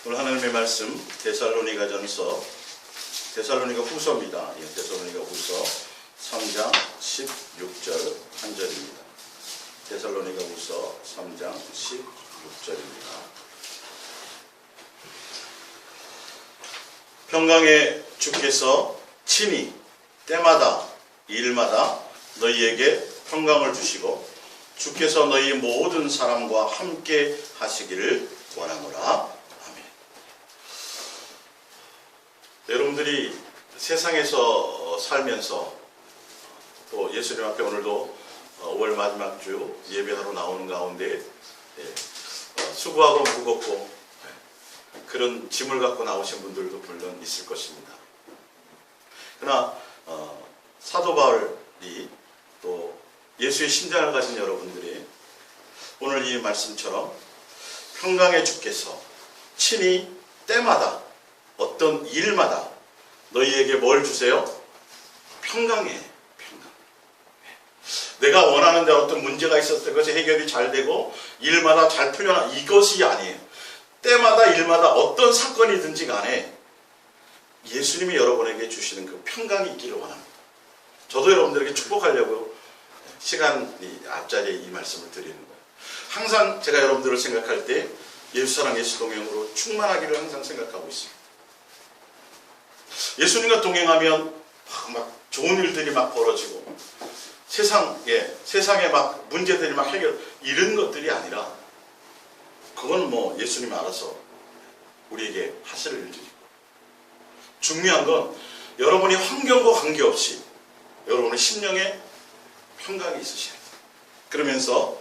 오늘 하나님의 말씀 데살로니가전서 데살로니가 후서입니다. 데살로니가 후서 3장 16절 한 절입니다. 데살로니가 후서 3장 16절입니다. 평강의 주께서 친히 때마다 일마다 너희에게 평강을 주시고 주께서 너희 모든 사람과 함께 하시기를 원하노라. 아멘. 여러분들이 세상에서 살면서 또 예수님 앞에 오늘도 5월 마지막 주 예배하러 나오는 가운데 수고하고 무겁고 그런 짐을 갖고 나오신 분들도 물론 있을 것입니다. 그러나 사도 바울이 또 예수의 심장을 가진 여러분들이 오늘 이 말씀처럼 평강의 주께서 친히 때마다 어떤 일마다 너희에게 뭘 주세요? 평강이에요. 평강. 내가 원하는 데 어떤 문제가 있었을 때 그것이 해결이 잘 되고 일마다 잘 풀려나 이것이 아니에요. 때마다 일마다 어떤 사건이든지 간에 예수님이 여러분에게 주시는 그 평강이 있기를 원합니다. 저도 여러분들에게 축복하려고 시간이 앞자리에 이 말씀을 드리는 거예요. 항상 제가 여러분들을 생각할 때 예수사랑 예수동행으로 충만하기를 항상 생각하고 있습니다. 예수님과 동행하면 막 좋은 일들이 막 벌어지고 세상에 막 문제들이 막 해결 이런 것들이 아니라 그건 뭐 예수님이 알아서 우리에게 하실 일들이고 중요한 건 여러분이 환경과 관계없이 여러분의 심령에 평강이 있으셔야 돼요. 그러면서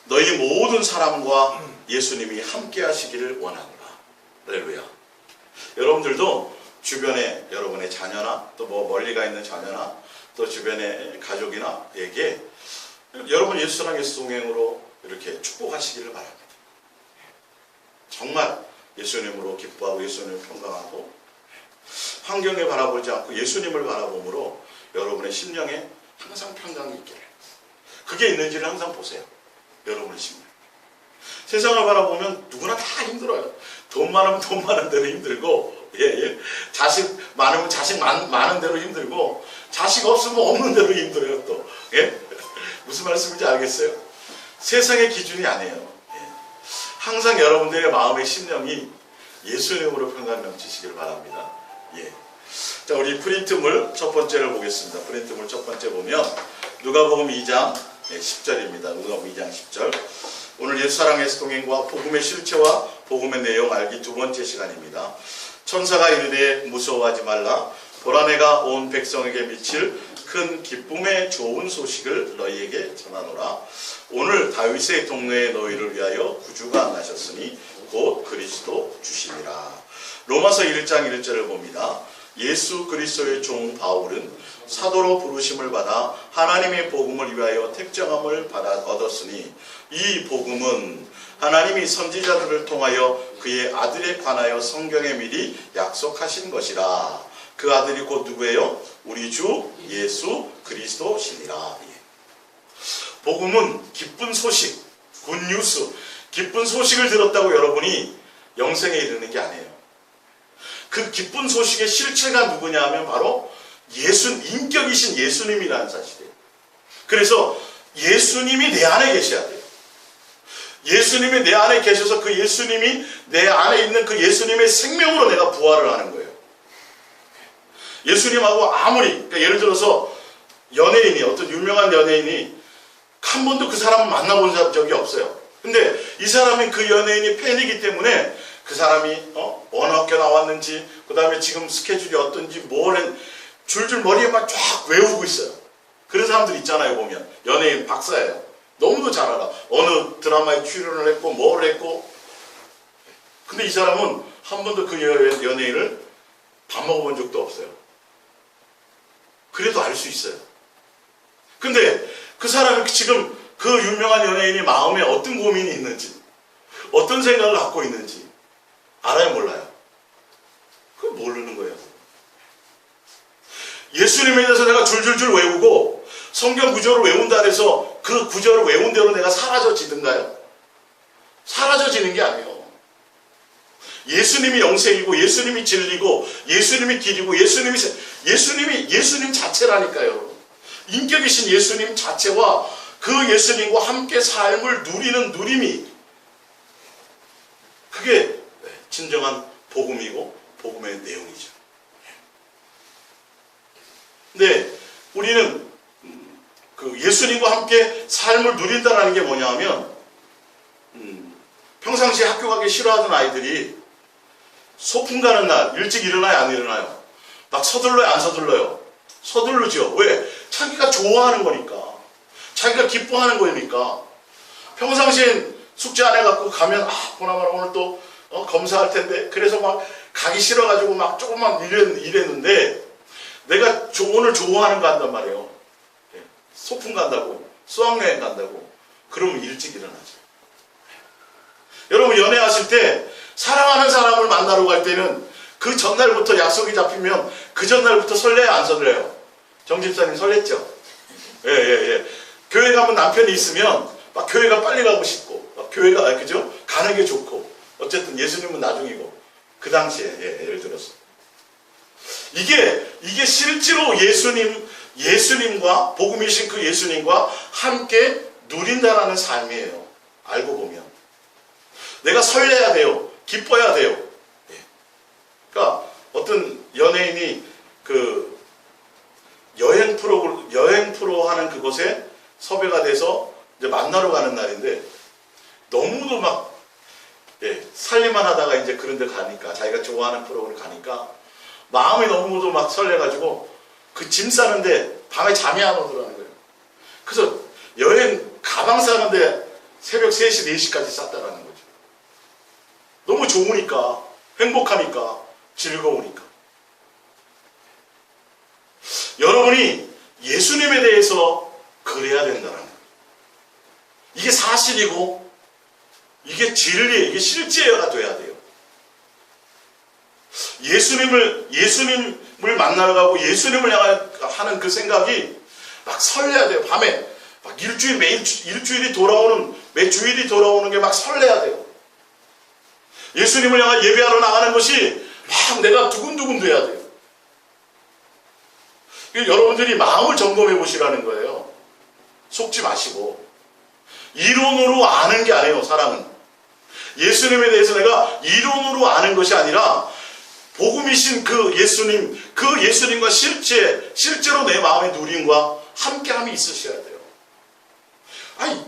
너희 모든 사람과 예수님이 함께 하시기를 원하노라. 할렐루야. 여러분들도 주변에 여러분의 자녀나 또 뭐 멀리 가 있는 자녀나 또 주변의 가족이나에게 여러분 예수랑 예수 동행으로 이렇게 축복하시기를 바랍니다. 정말 예수님으로 기뻐하고 예수님을 평강하고 환경에 바라보지 않고 예수님을 바라봄으로 여러분의 심령에 항상 평강이 있기를. 그게 있는지를 항상 보세요. 여러분의 심령. 세상을 바라보면 누구나 다 힘들어요. 돈 많으면 돈 많은 대로 힘들고 자식 많으면 자식 많은 대로 힘들고 자식 없으면 없는 대로 힘들어요 또. 무슨 말씀인지 알겠어요? 세상의 기준이 아니에요. 항상 여러분들의 마음의 심령이 예수님으로 평강 넘치시길 바랍니다. 자, 우리 프린트물 첫 번째를 보겠습니다. 프린트물 첫 번째 보면 누가복음 2장 10절입니다. 누가복음 2장 10절. 오늘 예수사랑 예수동행과 복음의 실체와 복음의 내용 알기 두 번째 시간입니다. 천사가 이르되 무서워하지 말라. 보라 내가 온 백성에게 미칠 큰 기쁨의 좋은 소식을 너희에게 전하노라. 오늘 다윗의 동네에 너희를 위하여 구주가 나셨으니 곧 그리스도 주시니라. 로마서 1장 1절을 봅니다. 예수 그리스도의 종 바울은 사도로 부르심을 받아 하나님의 복음을 위하여 택정함을 얻었으니 이 복음은 하나님이 선지자들을 통하여 그의 아들에 관하여 성경에 미리 약속하신 것이라. 그 아들이 곧 누구예요? 우리 주 예수 그리스도시니라. 복음은 기쁜 소식, 굿뉴스, 기쁜 소식을 들었다고 여러분이 영생에 이르는 게 아니에요. 그 기쁜 소식의 실체가 누구냐 하면 바로 인격이신 예수님이라는 사실이에요. 그래서 예수님이 내 안에 계셔야 돼요. 예수님이 내 안에 계셔서 그 예수님이 내 안에 있는 그 예수님의 생명으로 내가 부활을 하는 거예요. 예수님하고 그러니까 예를 들어서 연예인이 어떤 유명한 연예인이 한 번도 그 사람을 만나본 적이 없어요. 근데 이 사람이 그 연예인이 팬이기 때문에 그 사람이 어느 학교 나왔는지 그 다음에 지금 스케줄이 어떤지 줄줄 머리에 막 쫙 외우고 있어요. 그런 사람들 있잖아요. 보면 연예인 박사예요. 너무도 잘 알아. 어느 드라마에 출연을 했고 뭘 했고. 근데 이 사람은 한 번도 그 연예인을 밥 먹어본 적도 없어요. 그래도 알 수 있어요. 근데 그 사람이 지금 그 유명한 연예인이 마음에 어떤 고민이 있는지 어떤 생각을 갖고 있는지 알아요? 몰라요? 그거 모르는 거예요. 예수님에 대해서 내가 줄줄줄 외우고 성경 구절을 외운다 해서 그 구절을 외운 대로 내가 사라져지든가요? 사라져지는 게 아니에요. 예수님이 영생이고 예수님이 진리고 예수님이 길이고 예수님 자체라니까요. 인격이신 예수님 자체와 그 예수님과 함께 삶을 누리는 누림이, 그게 진정한 복음이고 복음의 내용이죠. 근데 우리는 그 예수님과 함께 삶을 누린다는 게 뭐냐 하면, 평상시에 학교 가기 싫어하던 아이들이 소풍 가는 날 일찍 일어나요, 안 일어나요? 막 서둘러요, 안 서둘러요? 서두르죠. 왜? 자기가 좋아하는 거니까. 자기가 기뻐하는 거니까. 평상시엔 숙제 안 해갖고 가면, 보나마나 오늘 또 검사할 텐데, 그래서 막 가기 싫어가지고 막 조금만 이랬는데, 내가 오늘 좋아하는 거 한단 말이에요. 소풍 간다고, 수학여행 간다고, 그러면 일찍 일어나죠. 여러분, 연애하실 때 사랑하는 사람을 만나러 갈 때는 그 전날부터 약속이 잡히면 그 전날부터 설레요, 안 설레요? 정 집사님 설렜죠? 예. 교회 가면 남편이 있으면 막 교회가 빨리 가고 싶고, 막 교회가, 그죠? 가는 게 좋고, 어쨌든 예수님은 나중이고, 그 당시에, 예를 들어서. 이게 실제로 예수님과, 복음이신 그 예수님과 함께 누린다라는 삶이에요. 알고 보면. 내가 설레야 돼요. 기뻐야 돼요. 그러니까 어떤 연예인이 그 여행 프로 하는 그곳에 섭외가 돼서 이제 만나러 가는 날인데, 너무도 막 살림만 하다가 이제 그런 데 가니까, 자기가 좋아하는 프로그램 가니까 마음이 너무도 막 설레가지고 그 짐 싸는데 밤에 잠이 안 오더라는 거예요. 그래서 여행 가방 싸는데 새벽 3시, 4시까지 쌌다라는 거죠. 너무 좋으니까, 행복하니까, 즐거우니까. 여러분이 예수님에 대해서 그래야 된다는 거예요. 이게 사실이고, 이게 진리, 이게 실제가 돼야 돼요. 예수님을 만나러 가고 예수님을 향해 하는 그 생각이 막 설레야 돼요. 밤에 막 일주일이 돌아오는, 매 주일이 돌아오는 게 막 설레야 돼요. 예수님을 향해 예배하러 나가는 것이 막 내가 두근두근 돼야 돼요. 여러분들이 마음을 점검해 보시라는 거예요. 속지 마시고. 이론으로 아는 게 아니에요, 사랑은. 예수님에 대해서 내가 이론으로 아는 것이 아니라 복음이신 그 예수님과 실제로 내 마음의 누림과 함께함이 있으셔야 돼요. 아니,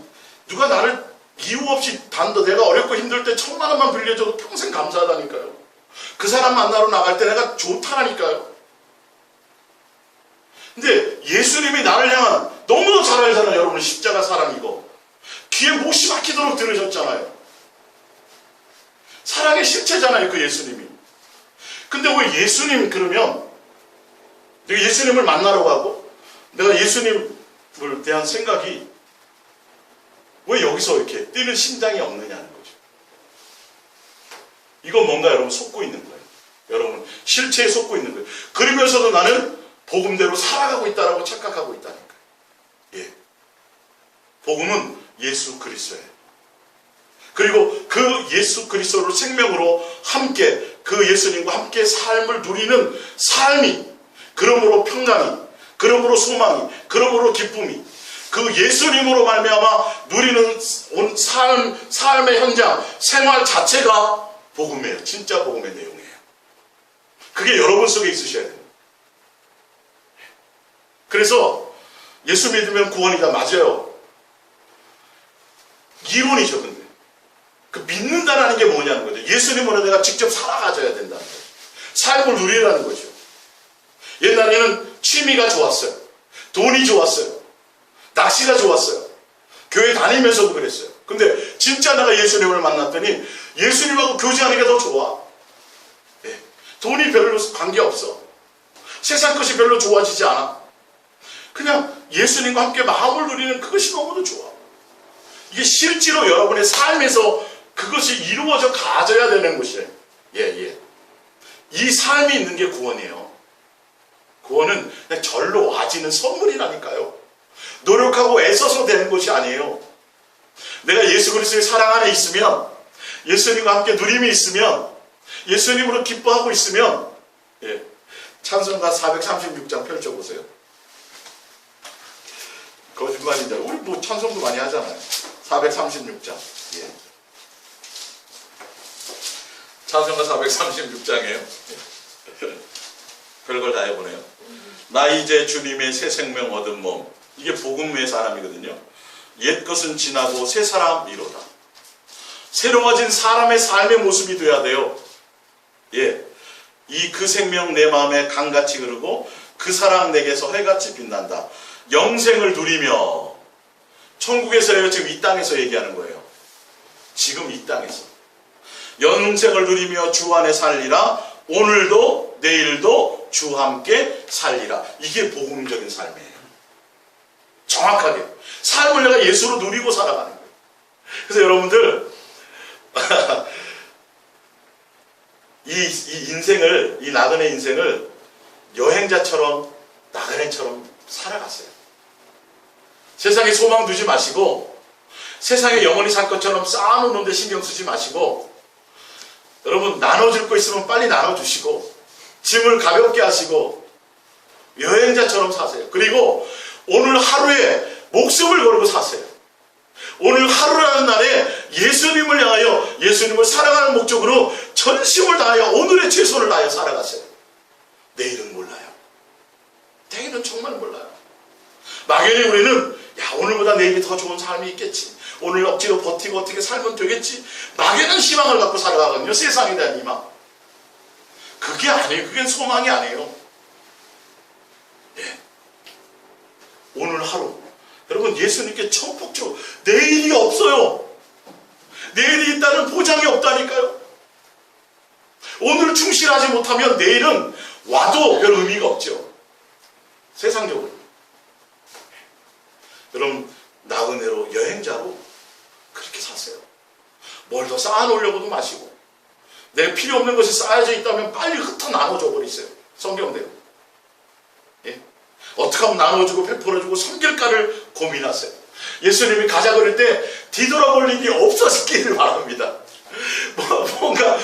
누가 나를 이유 없이 내가 어렵고 힘들 때 1,000만 원만 빌려줘도 평생 감사하다니까요. 그 사람 만나러 나갈 때 내가 좋다니까요. 근데 예수님이 나를 향한, 너무도 잘 알잖아요. 여러분, 십자가 사랑이고 귀에 못이 막히도록 들으셨잖아요. 사랑의 실체잖아요, 그 예수님이. 근데 왜 예수님, 그러면 내가 예수님을 만나러 가고 내가 예수님을 대한 생각이 왜 여기서 이렇게 뛰는 심장이 없느냐는 거죠. 이건 뭔가 여러분 속고 있는 거예요. 여러분 실체에 속고 있는 거예요. 그러면서도 나는 복음대로 살아가고 있다라고 착각하고 있다니까요. 예. 복음은 예수 그리스도예요. 그리고 그 예수 그리스도를 생명으로 함께, 그 예수님과 함께 삶을 누리는 삶이, 그러므로 평강이, 그러므로 소망이, 그러므로 기쁨이, 그 예수님으로 말미암아 누리는 온 삶의 현장, 생활 자체가 복음이에요. 진짜 복음의 내용이에요. 그게 여러분 속에 있으셔야 돼요. 그래서 예수 믿으면 구원이다. 맞아요. 이론이죠, 근데. 그 믿는다라는 게 뭐냐는 거죠. 예수님으로 내가 직접 살아가져야 된다는 거죠. 삶을 누리라는 거죠. 옛날에는 취미가 좋았어요. 돈이 좋았어요. 낚시가 좋았어요. 교회 다니면서도 그랬어요. 근데 진짜 내가 예수님을 만났더니 예수님하고 교제하는 게 더 좋아. 예. 돈이 별로 관계없어. 세상 것이 별로 좋아지지 않아. 그냥 예수님과 함께 마음을 누리는 그것이 너무도 좋아. 이게 실제로 여러분의 삶에서 그것이 이루어져 가져야 되는 것이에요. 예. 이 삶이 있는 게 구원이에요. 구원은 그냥 절로 와지는 선물이라니까요. 노력하고 애써서 되는 것이 아니에요. 내가 예수 그리스도의 사랑 안에 있으면, 예수님과 함께 누림이 있으면, 예수님으로 기뻐하고 있으면 찬송가 436장 펼쳐보세요. 거짓말인데 우리 뭐 찬송도 많이 하잖아요. 436장. 찬송가 436장이에요. 별걸 다 해보네요. 나 이제 주님의 새 생명 얻은 몸. 이게 복음의 사람이거든요. 옛 것은 지나고 새 사람이로다. 새로워진 사람의 삶의 모습이 돼야 돼요. 이 그 생명 내 마음에 강같이 흐르고 그 사랑 내게서 해같이 빛난다. 영생을 누리며, 천국에서요, 지금 이 땅에서 얘기하는 거예요. 지금 이 땅에서 영생을 누리며 주 안에 살리라. 오늘도 내일도 주와 함께 살리라. 이게 복음적인 삶이에요. 정확하게 삶을 내가 예수로 누리고 살아가는 거예요. 그래서 여러분들 이 인생을, 이 나그네 인생을 여행자처럼, 나그네처럼 살아갔어요. 세상에 소망 두지 마시고, 세상에 영원히 살 것처럼 쌓아놓는 데 신경 쓰지 마시고, 여러분 나눠줄 거 있으면 빨리 나눠주시고, 짐을 가볍게 하시고 여행자처럼 사세요. 그리고 오늘 하루에 목숨을 걸고 사세요. 오늘 하루라는 날에 예수님을 향하여, 예수님을 사랑하는 목적으로 전심을 다하여 오늘의 최선을 다하여 살아가세요. 내일은 몰라요. 내일은 정말 몰라요. 막연히 우리는 오늘보다 내일이 더 좋은 삶이 있겠지, 오늘 억지로 버티고 어떻게 살면 되겠지, 막연한 희망을 갖고 살아가거든요. 세상에 대한 희망. 그게 아니에요. 그게 소망이 아니에요. 오늘 하루, 여러분 예수님께 천폭주로, 내일이 없어요. 내일이 있다는 보장이 없다니까요. 오늘 충실하지 못하면 내일은 와도 별 의미가 없죠. 세상적으로. 여러분 나그네로, 여행자로 그렇게 사세요. 뭘 더 쌓아놓으려고도 마시고, 내 필요 없는 것이 쌓여져 있다면 빨리 흩어 나눠줘 버리세요. 성경대로. 어떻게 하면 나눠주고 베풀어주고 섬길까를 고민하세요. 예수님이 가자 그럴 때 뒤돌아볼 일이 없었기를 바랍니다. 뭔가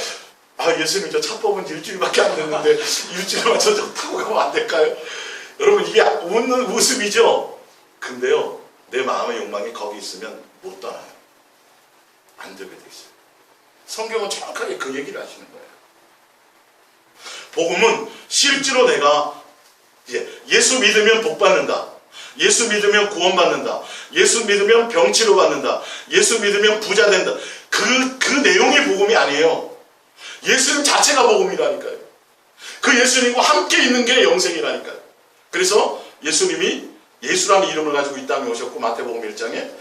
예수님 저 차 뽑은 지 일주일밖에 안 됐는데 일주일만 저 타고 가면 안 될까요? 여러분 이게 웃는 웃음이죠. 근데요, 내 마음의 욕망이 거기 있으면 못 떠나요. 안 되게 돼 있어요. 성경은 정확하게 그 얘기를 하시는 거예요. 복음은 실제로 내가 예수 믿으면 복 받는다, 예수 믿으면 구원 받는다, 예수 믿으면 병치료 받는다, 예수 믿으면 부자 된다, 그 내용이 복음이 아니에요. 예수님 자체가 복음이라니까요. 그 예수님과 함께 있는 게 영생이라니까요. 그래서 예수님이 예수라는 이름을 가지고 이 땅에 오셨고, 마태복음 1장에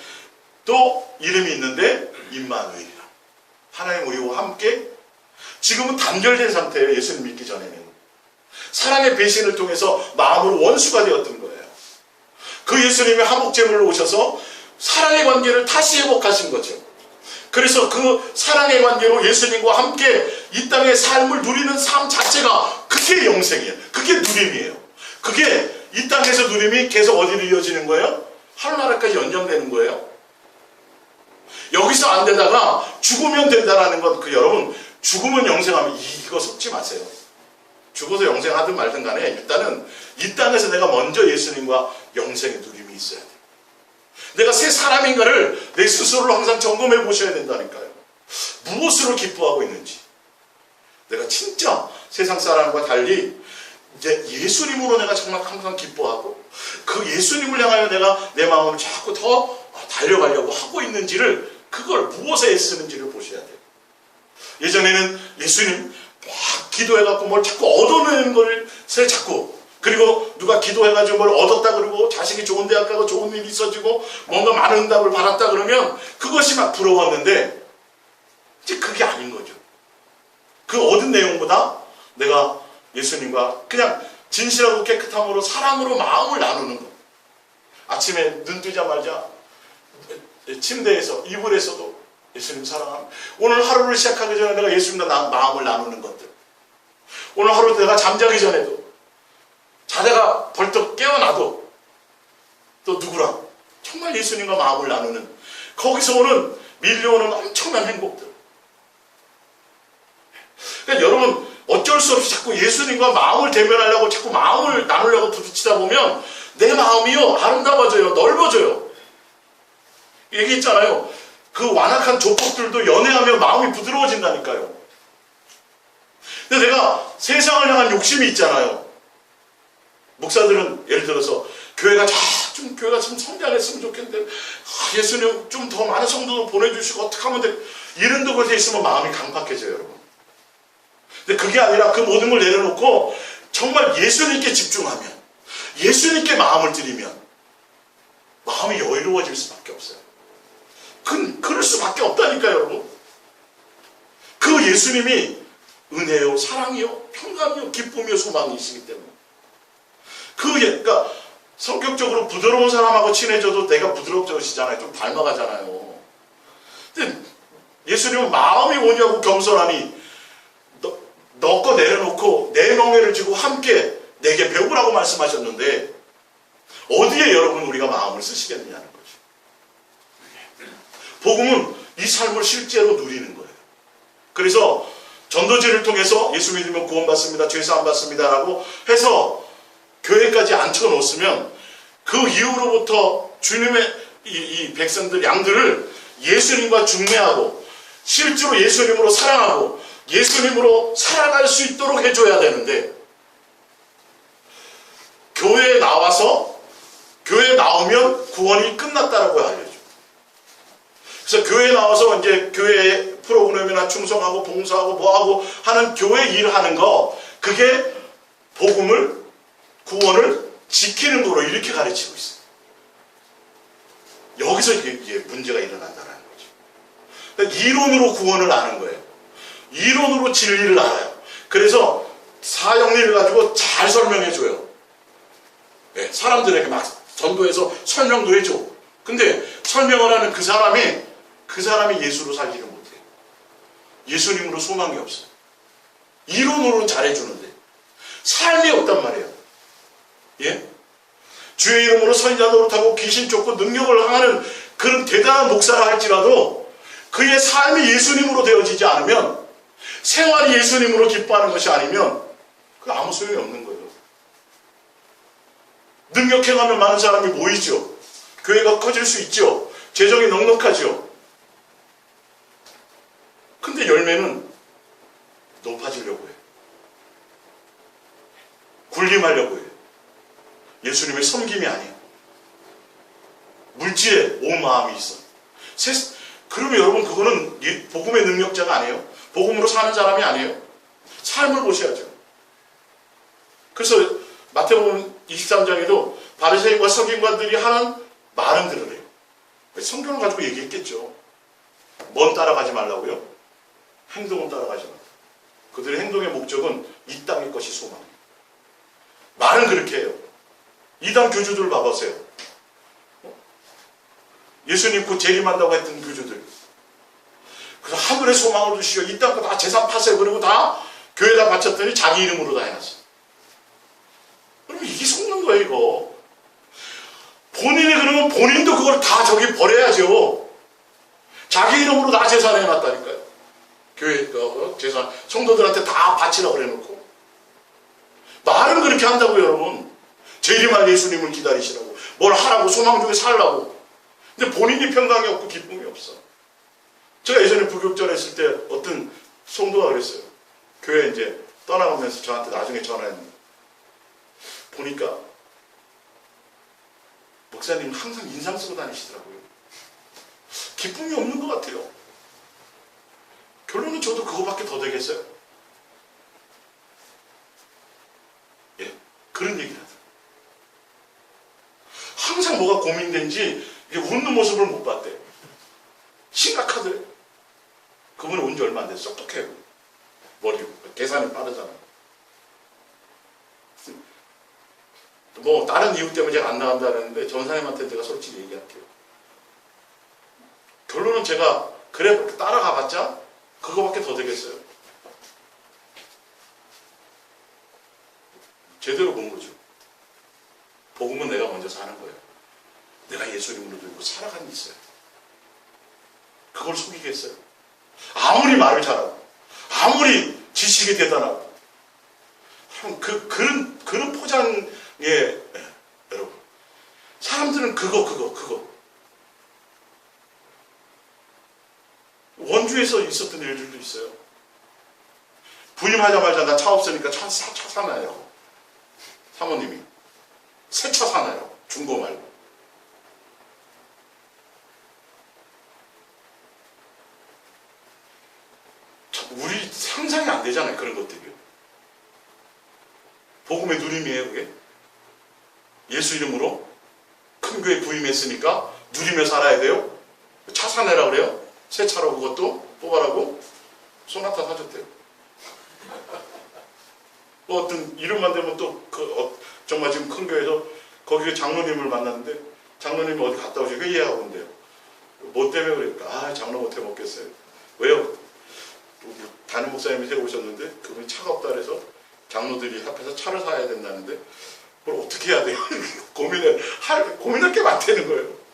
또 이름이 있는데 임마누엘이라, 하나님 우리와 함께. 지금은 단결된 상태예요. 예수님 믿기 전에는 사랑의 배신을 통해서 마음으로 원수가 되었던 거예요. 그 예수님이 한복제물로 오셔서 사랑의 관계를 다시 회복하신 거죠. 그래서 그 사랑의 관계로 예수님과 함께 이 땅의 삶을 누리는 삶 자체가, 그게 영생이에요. 그게 누림이에요. 그게 이 땅에서 누림이 계속 어디로 이어지는 거예요? 하늘나라까지 연장되는 거예요. 여기서 안 되다가 죽으면 된다라는 건, 여러분 죽으면 영생하면 이거 속지 마세요. 죽어서 영생하든 말든 간에 일단은 이 땅에서 내가 먼저 예수님과 영생의 누림이 있어야 돼요. 내가 새 사람인가를 내 스스로를 항상 점검해 보셔야 된다니까요. 무엇으로 기뻐하고 있는지. 내가 진짜 세상 사람과 달리 이제 예수님으로 내가 정말 항상 기뻐하고, 그 예수님을 향하여 내가 내 마음을 자꾸 더 달려가려고 하고 있는지를, 그걸 무엇에 애쓰는지를 보셔야 돼요. 예전에는 예수님 막 기도해갖고 뭘 자꾸 얻어내는 걸 자꾸, 그리고 누가 기도해가지고 뭘 얻었다 그러고, 자식이 좋은 대학 가고 좋은 일이 있어지고 뭔가 많은 응답을 받았다 그러면 그것이 막 부러웠는데, 이제 그게 아닌 거죠. 그 얻은 내용보다 내가 예수님과 그냥 진실하고 깨끗함으로 사랑으로 마음을 나누는 것. 아침에 눈 뜨자마자 침대에서, 이불에서도 예수님 사랑합니다. 오늘 하루를 시작하기 전에 내가 예수님과 마음을 나누는 것들. 오늘 하루 내가 잠자기 전에도, 자다가 벌떡 깨어나도 또 누구랑 정말 예수님과 마음을 나누는, 거기서 오는 밀려오는 엄청난 행복들. 그러니까 어쩔 수 없이 자꾸 예수님과 마음을 대면하려고 자꾸 마음을 나누려고 부딪히다 보면 내 마음이요 아름다워져요. 넓어져요. 얘기했잖아요. 그 완악한 조폭들도 연애하며 마음이 부드러워진다니까요. 근데 내가 세상을 향한 욕심이 있잖아요. 목사들은 예를 들어서 교회가 좀 성장했으면 좋겠는데 예수님 좀 더 많은 성도도 보내주시고 어떻게 하면 돼? 이런 곳에 있으면 마음이 강팍해져요, 여러분. 근데 그게 아니라 그 모든 걸 내려놓고 정말 예수님께 집중하면, 예수님께 마음을 드리면 마음이 여유로워질 수밖에 없어요. 그럴 수밖에 없다니까요, 여러분. 그 예수님이 은혜요, 사랑이요, 평강이요, 기쁨이요, 소망이시기 때문에. 그러니까 성격적으로 부드러운 사람하고 친해져도 내가 부드럽지시잖아요. 좀 닮아가잖아요. 근데 예수님은 마음이 온유하고 겸손하니 너 거 내려놓고 내 멍에를 쥐고 함께 내게 배우라고 말씀하셨는데 어디에 여러분 우리가 마음을 쓰시겠느냐는 거죠. 복음은 이 삶을 실제로 누리는 거예요. 그래서 전도지를 통해서 예수 믿으면 구원받습니다. 죄사함 받습니다라고 해서 교회까지 앉혀놓았으면 그 이후로부터 주님의 이 백성들, 양들을 예수님과 중매하고 실제로 예수님으로 사랑하고 예수님으로 살아갈 수 있도록 해줘야 되는데 교회에 나와서 교회에 나오면 구원이 끝났다라고 알려줘. 그래서 교회에 나와서 이제 교회 프로그램이나 충성하고 봉사하고 뭐하고 하는 교회 일을 하는 거 그게 복음을 구원을 지키는 거로 이렇게 가르치고 있어요. 여기서 이게 문제가 일어난다는 거죠. 그러니까 이론으로 구원을 아는 거예요. 이론으로 진리를 알아요. 그래서 사형리를 가지고 잘 설명해줘요. 네, 사람들에게 막 전도해서 설명도 해줘. 근데 설명을 하는 그 사람이 예수로 살지를 못해요. 예수님으로 소망이 없어요. 이론으로는 잘해주는데 삶이 없단 말이에요. 예? 주의 이름으로 선지자 노릇하고 귀신 쫓고 능력을 행하는 그런 대단한 목사라 할지라도 그의 삶이 예수님으로 되어지지 않으면 생활이 예수님으로 기뻐하는 것이 아니면 그 아무 소용이 없는 거예요. 능력 행하면 많은 사람이 모이죠. 교회가 커질 수 있죠. 재정이 넉넉하죠. 근데 열매는 높아지려고 해요. 군림하려고 해요. 예수님의 섬김이 아니에요. 물질에 온 마음이 있어. 그러면 여러분 그거는 복음의 능력자가 아니에요. 복음으로 사는 사람이 아니에요. 삶을 보셔야죠. 그래서 마태복음 23장에도 바리새인과 서기관들이 하는 말은 들으래요. 성경을 가지고 얘기했겠죠. 뭔 따라가지 말라고요? 행동은 따라가지 말라고. 그들의 행동의 목적은 이 땅의 것이 소망이에요. 말은 그렇게 해요. 이단 교주들 봐보세요. 예수님 곧 재림한다고 했던 교주들. 그래서 하늘의 소망을 두시오. 이 땅 거 다 재산 파세요. 그리고 다 교회에다 바쳤더니 자기 이름으로 다 해놨어요. 그러면 이게 속는 거예요, 이거. 본인이 그러면 본인도 그걸 다 저기 버려야죠. 자기 이름으로 다 재산 해놨다니까요. 교회 재산 성도들한테 다 바치라고 그래놓고. 말은 그렇게 한다고요, 여러분. 재림할 예수님을 기다리시라고. 뭘 하라고, 소망 중에 살라고. 근데 본인이 평강이 없고 기쁨이 없어. 제가 예전에 부교육전 했을 때 어떤 성도가 그랬어요. 교회 이제 떠나가면서 저한테 나중에 전화했는데 보니까 목사님 항상 인상 쓰고 다니시더라고요. 기쁨이 없는 것 같아요. 결론은 저도 그거밖에 더 되겠어요? 예, 그런 얘기를 하더라고요. 항상 뭐가 고민된지 웃는 모습을 못 봤대요. 심각하더래요. 그분은 온 지 얼마 안 돼서 똑똑해요. 머리 계산이 빠르잖아요. 뭐 다른 이유 때문에 제가 안 나간다 그랬는데 전사님한테 제가 솔직히 얘기할게요. 결론은 제가 그래 따라가 봤자 그거밖에 더 되겠어요. 제대로 본 거죠. 복음은 내가 먼저 사는 거예요. 내가 예수님으로 들고 살아가는 게 있어요. 그걸 속이겠어요? 아무리 말을 잘하고 아무리 지식이 대단하고 그런 포장에, 여러분. 사람들은 그거. 원주에서 있었던 일들도 있어요. 부임하자마자 나 차 없으니까 차 사나요. 사모님이. 새 차 사나요. 중고 말고. 우리 상상이 안 되잖아요. 그런 것들이. 복음의 누림이에요. 그게. 예수 이름으로 큰 교회 부임했으니까 누리며 살아야 돼요. 차 사내라 그래요. 새 차로 그것도 뽑아라고 소나타 사줬대요. 어떤 이름만 되면 또 정말 지금 큰 교회에서 거기에 장로님을 만났는데 장로님이 어디 갔다 오시고 이해하고 온대요. 뭐 때문에 그러니까 장로 못해 먹겠어요. 왜요? 담임 목사님이 세우셨는데 그분이 차가 없다 그래서 장로들이 합해서 차를 사야 된다는데 그걸 어떻게 해야 돼요? 고민할 게 많다는 거예요.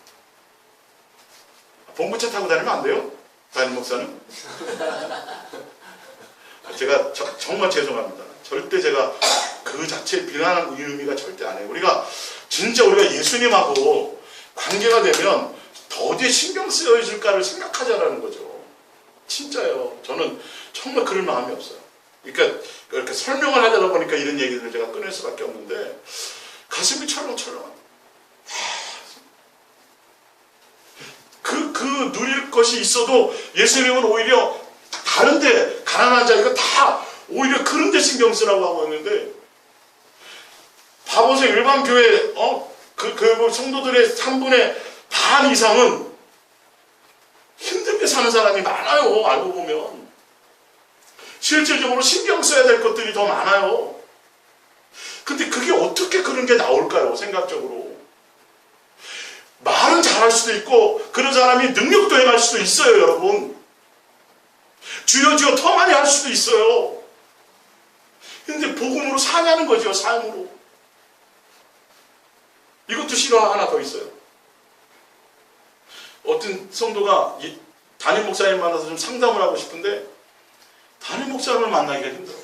봉구차 타고 다니면 안 돼요? 담임 목사는? 제가 정말 죄송합니다. 절대 제가 그 자체에 비난하는 의미가 절대 안 해요. 우리가 예수님하고 관계가 되면 더 어디에 신경 쓰여질까를 생각하자라는 거죠. 진짜요. 저는 정말 그럴 마음이 없어요. 그러니까 이렇게 설명을 하다 보니까 이런 얘기들을 제가 꺼낼 수밖에 없는데 가슴이 철렁철렁합니다. 그 누릴 것이 있어도 예수님은 오히려 다른데 가난한 자 이거 다 오히려 그런 데 신경 쓰라고 하고 있는데 봐보세요. 일반 교회 그 교회 성도들의 3분의 반 이상은 힘들게 사는 사람이 많아요. 알고 보면 실질적으로 신경 써야 될 것들이 더 많아요. 근데 그게 어떻게 그런 게 나올까요? 생각적으로 말은 잘할 수도 있고 그런 사람이 능력도 행할 수도 있어요. 여러분 주여 더 많이 할 수도 있어요. 근데 복음으로 사냐는 거죠. 삶으로. 이것도 실화 하나 더 있어요. 어떤 성도가 담임 목사님 만나서 좀 상담을 하고 싶은데 담임 목사님을 만나기가 힘들어요.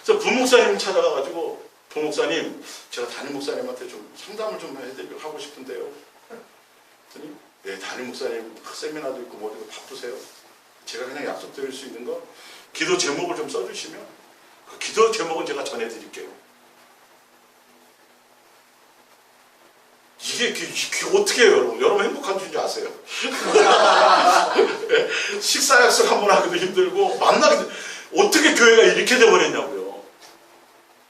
그래서 부목사님 찾아가가지고 부목사님 제가 담임 목사님한테 좀 상담을 좀 해드리고 하고 싶은데요. 그랬더니 네, 담임 목사님 세미나도 있고 뭐도 바쁘세요. 제가 그냥 약속드릴 수 있는 거 기도 제목을 좀 써주시면 그 기도 제목은 제가 전해드릴게요. 이게 어떻게 해요, 여러분? 여러분 행복한 줄 아세요? 식사 약속 한번 하기도 힘들고 만나기도 어떻게 교회가 이렇게 돼버렸냐고요.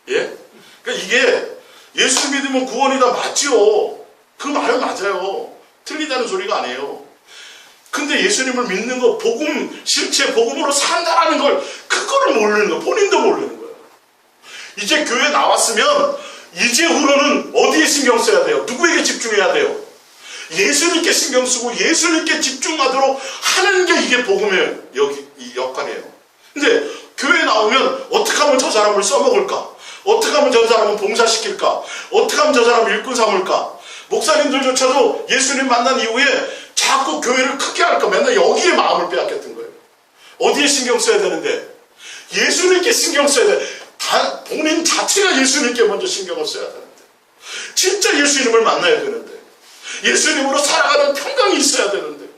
예? 그러니까 이게 예수 믿으면 구원이다 맞죠? 그 말은 맞아요. 틀리다는 소리가 아니에요. 근데 예수님을 믿는 거 실체 복음으로 산다라는 걸 그거를 모르는 거 본인도 모르는 거예요. 이제 교회 나왔으면 이제 후로는 어디에 신경 써야 돼요? 누구에게 집중해야 돼요? 예수님께 신경 쓰고 예수님께 집중하도록 하는 게 이게 복음의 이 역할이에요. 근데 교회 나오면 어떻게 하면 저 사람을 써먹을까? 어떻게 하면 저 사람을 봉사시킬까? 어떻게 하면 저 사람을 일꾼 삼을까? 목사님들조차도 예수님 만난 이후에 자꾸 교회를 크게 할까? 맨날 여기에 마음을 빼앗겼던 거예요. 어디에 신경 써야 되는데? 예수님께 신경 써야 돼. 본인 자체가 예수님께 먼저 신경을 써야 되는데 진짜 예수님을 만나야 되는데 예수님으로 살아가는 평강이 있어야 되는데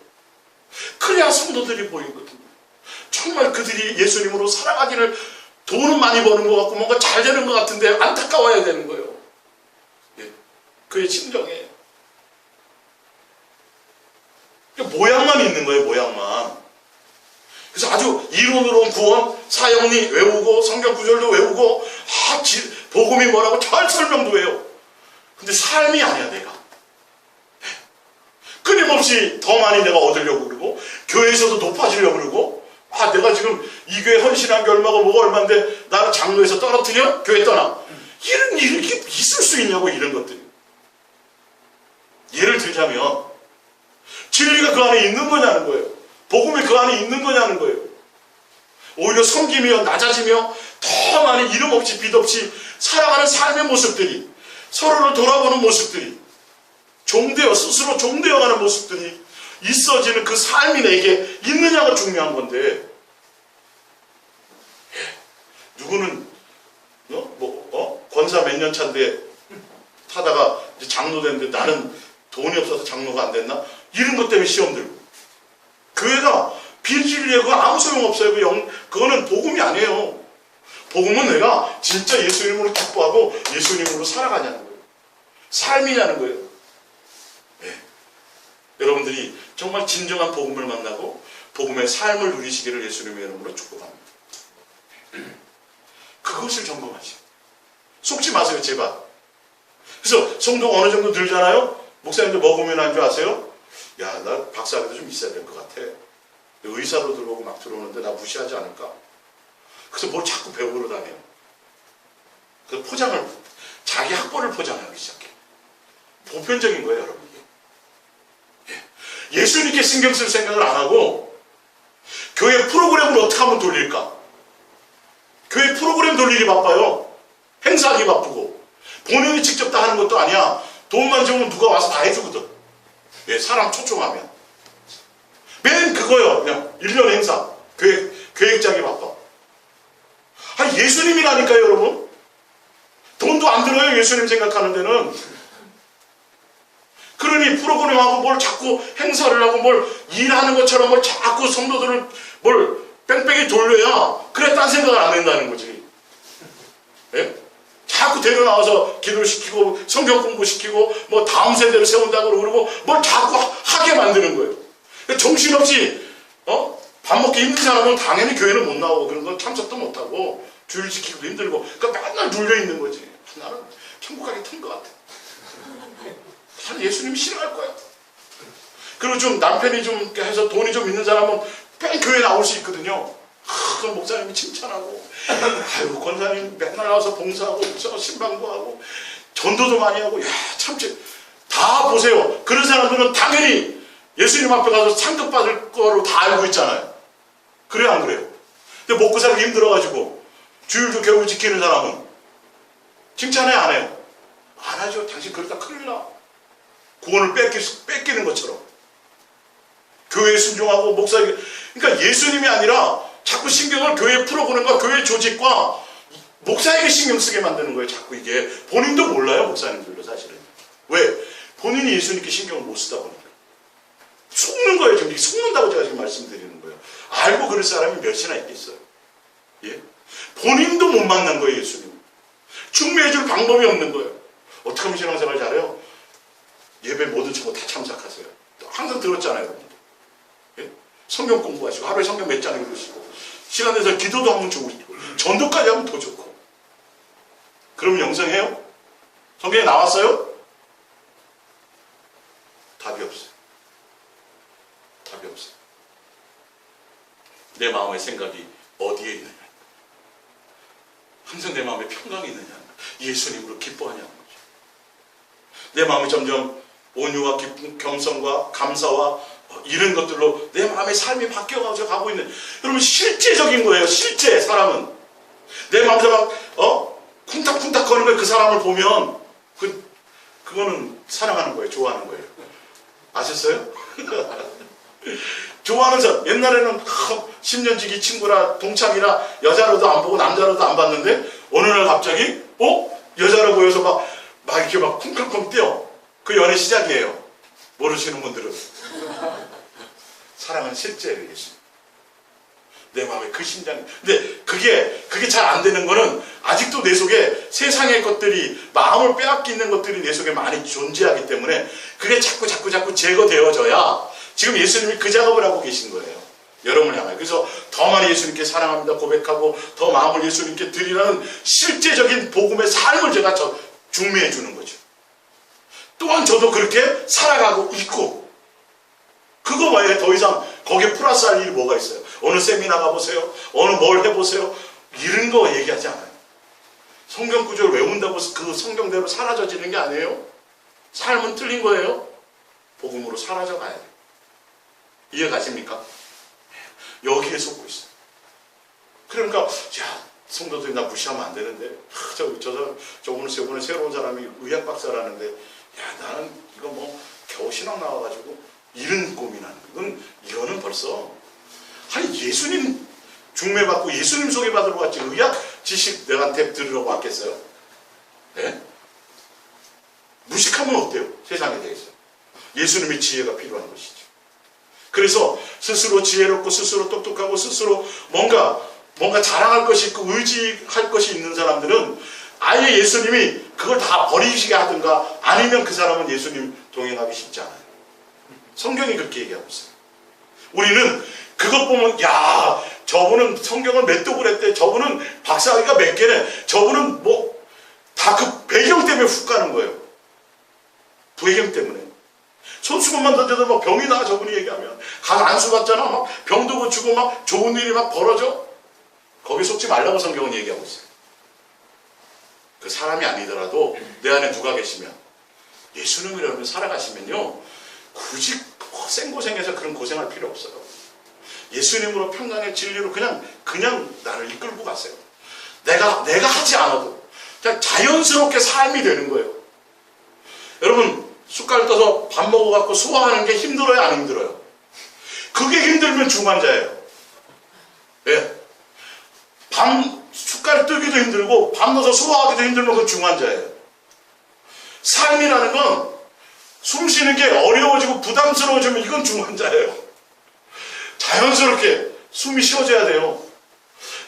그래야 성도들이 보이거든요. 정말 그들이 예수님으로 살아가기를 돈은 많이 버는 것 같고 뭔가 잘 되는 것 같은데 안타까워야 되는 거예요. 예, 그의 심정에 모양만 있는 거예요. 모양만. 그래서 아주 이론으로 구원, 사형리 외우고 성경 구절도 외우고 복음이 뭐라고 잘 설명도 해요. 근데 삶이 아니야 내가. 끊임없이 더 많이 내가 얻으려고 그러고 교회에서도 높아지려고 그러고 내가 지금 이 교회 헌신한 게 얼마고 뭐가 얼마인데 나를 장로에서 떨어뜨려? 교회 떠나. 이런 일이 있을 수 있냐고 이런 것들이. 예를 들자면 진리가 그 안에 있는 거냐는 거예요. 복음이 그 안에 있는 거냐는 거예요. 오히려 섬기며 낮아지며 더 많이 이름 없이 빛 없이 살아가는 삶의 모습들이 서로를 돌아보는 모습들이 스스로 종되어가는 모습들이 있어지는 그 삶이 내게 있느냐가 중요한 건데 누구는 권사 몇 년 차인데 타다가 이제 장로 됐는데 나는 돈이 없어서 장로가 안 됐나? 이런 것 때문에 시험 들고. 교회가 빌질이에요. 그거 아무 소용없어요. 그거는 복음이 아니에요. 복음은 내가 진짜 예수님으로 기뻐하고 예수님으로 살아가냐는 거예요. 삶이냐는 거예요. 네. 여러분들이 정말 진정한 복음을 만나고 복음의 삶을 누리시기를 예수님의 이름으로 축복합니다. 그것을 점검하세요. 속지 마세요, 제발. 그래서 성도가 어느 정도 늘잖아요? 목사님들 먹으면 안 줄 아세요? 야, 나 박사라도 좀 있어야 될 것 같아. 의사로 들어오고 막 들어오는데 나 무시하지 않을까? 그래서 뭘 자꾸 배우러 다녀요. 그래서 포장을, 자기 학벌을 포장하기 시작해. 보편적인 거예요, 여러분. 예수님께 신경 쓸 생각을 안 하고 교회 프로그램을 어떻게 하면 돌릴까? 교회 프로그램 돌리기 바빠요. 행사하기 바쁘고 본인이 직접 다 하는 것도 아니야. 돈만 주면 누가 와서 다 해주거든. 예, 사람 초청하면 맨 그거요. 그냥 1년 행사 계획 짜기 바빠. 아니 예수님이라니까요, 여러분. 돈도 안 들어요, 예수님 생각하는 데는. 그러니 프로그램하고 뭘 자꾸 행사를 하고 뭘 일하는 것처럼 뭘 자꾸 성도들을 뭘 뺑뺑이 돌려야 그래 딴 생각을 안 한다는 거지. 예? 자꾸 데려 나와서 기도시키고 성경 공부시키고 뭐 다음 세대를 세운다고 그러고 뭘 자꾸 하게 만드는 거예요. 정신없이 밥 먹기 힘든 사람은 당연히 교회는 못 나오고 그런 건 참석도 못하고 주일 지키기도 힘들고 그러니까 맨날 눌려있는 거지. 나는 천국 가기 튼 것 같아. 나는 예수님이 싫어할 거야. 그리고 좀 남편이 좀 해서 돈이 좀 있는 사람은 뺑 교회 나올 수 있거든요. 그 목사님이 칭찬하고 아이고 권사님 맨날 나와서 봉사하고 신방구하고 전도도 많이 하고 야 참 다 보세요. 그런 사람들은 당연히 예수님 앞에 가서 상급 받을 거로 다 알고 있잖아요. 그래요 안 그래요? 근데 먹고 살기 힘들어가지고 주일도 겨우 지키는 사람은 칭찬해 안 해요? 안 하죠. 당신 그러다 큰일 나. 구원을 뺏기는 것처럼. 교회에 순종하고 목사에게. 그러니까 예수님이 아니라 자꾸 신경을 교회 프로그램과 교회 조직과 목사에게 신경 쓰게 만드는 거예요. 자꾸 이게. 본인도 몰라요. 목사님들도 사실은. 왜? 본인이 예수님께 신경을 못 쓰다 보니까. 속는 거예요. 지금 속는다고 제가 지금 말씀드리는 거예요. 알고 그럴 사람이 몇이나 있겠어요. 예? 본인도 못 만난 거예요. 예수님. 충매해 줄 방법이 없는 거예요. 어떻게 하면 신앙생활 잘해요? 예배 모든 청구 다 참석하세요. 항상 들었잖아요. 여러분들. 예? 성경 공부하시고 하루에 성경 몇 장 읽으시고 시간 내서 기도도 하면 좋으시고 전도까지 하면 더 좋고. 그럼 영성해요? 성경에 나왔어요? 답이 없어요. 답이 없어요. 내 마음의 생각이 어디에 있느냐. 항상 내 마음에 평강이 있느냐. 예수님으로 기뻐하냐는 거죠. 내 마음이 점점 온유와 기쁨, 겸손과 감사와 이런 것들로 내 마음의 삶이 바뀌어가지고 가고 있는. 여러분 실제적인 거예요. 실제 사람은 내 마음에서 막 쿵탁쿵탁 거는 거예요. 그 사람을 보면 그거는 사랑하는 거예요. 좋아하는 거예요. 아셨어요? 좋아하는 사람. 옛날에는 10년지기 친구라 동창이라 여자로도 안 보고 남자로도 안 봤는데 어느 날 갑자기 여자로 보여서 막 이렇게 막 쿵쾅쿵 뛰어. 그 연애 시작이에요. 모르시는 분들은. 사랑은 실제예요. 예수. 내 마음에 그 심장이. 근데 그게 잘 안 되는 거는 아직도 내 속에 세상의 것들이 마음을 빼앗기는 것들이 내 속에 많이 존재하기 때문에 그게 자꾸 제거되어져야 지금 예수님이 그 작업을 하고 계신 거예요. 여러분을 향하여. 그래서 더 많이 예수님께 사랑합니다 고백하고 더 마음을 예수님께 드리라는 실제적인 복음의 삶을 제가 중매해 주는 거죠. 또한 저도 그렇게 살아가고 있고 그거 말이에요. 더 이상 거기에 플러스할 일이 뭐가 있어요. 어느 세미나 가보세요. 어느 뭘 해보세요. 이런 거 얘기하지 않아요. 성경 구절을 외운다고 그 성경대로 사라져지는 게 아니에요. 삶은 틀린 거예요. 복음으로 사라져 가야 돼요. 이해 가십니까? 여기에 속고 있어요. 그러니까 야 성도들이 나 무시하면 안 되는데 저번에 새로운 사람이 의학 박사라는데 야 나는 이거 뭐 겨우 신학 나와가지고 이런 고민하는 건 이거는 벌써 아니 예수님 중매받고 예수님 소개받으러 왔지 의학 지식 내한테 들으려고 왔겠어요? 네? 무식하면 어때요? 세상에 대해서. 예수님의 지혜가 필요한 것이죠. 그래서 스스로 지혜롭고 스스로 똑똑하고 스스로 뭔가 자랑할 것이 있고 의지할 것이 있는 사람들은 아예 예수님이 그걸 다 버리시게 하든가 아니면 그 사람은 예수님 동행하기 쉽지 않아요. 성경이 그렇게 얘기하고 있어요. 우리는 그것 보면 야 저분은 성경을 몇 독을 했대, 저분은 박사학위가 몇 개네, 저분은 뭐 다 그 배경 때문에 훅 가는 거예요. 배경 때문에. 손수건만 던져도 막 병이 나 저분이 얘기하면 간 안수 받잖아. 막 병도 고치고 막 좋은 일이 막 벌어져. 거기 속지 말라고 성경은 얘기하고 있어요. 그 사람이 아니더라도 내 안에 누가 계시면 예수님이라면 살아가시면요 굳이 생고생해서 그런 고생할 필요 없어요. 예수님으로 평강의 진리로 그냥 나를 이끌고 가세요. 내가 하지 않아도 그냥 자연스럽게 삶이 되는 거예요. 여러분 숟갈 떠서 밥 먹어갖고 소화하는 게 힘들어요, 안 힘들어요? 그게 힘들면 중환자예요. 예. 숟갈 뜨기도 힘들고 밥 넣어서 소화하기도 힘들면 그건 중환자예요. 삶이라는 건 숨 쉬는 게 어려워지고 부담스러워지면 이건 중환자예요. 자연스럽게 숨이 쉬어져야 돼요.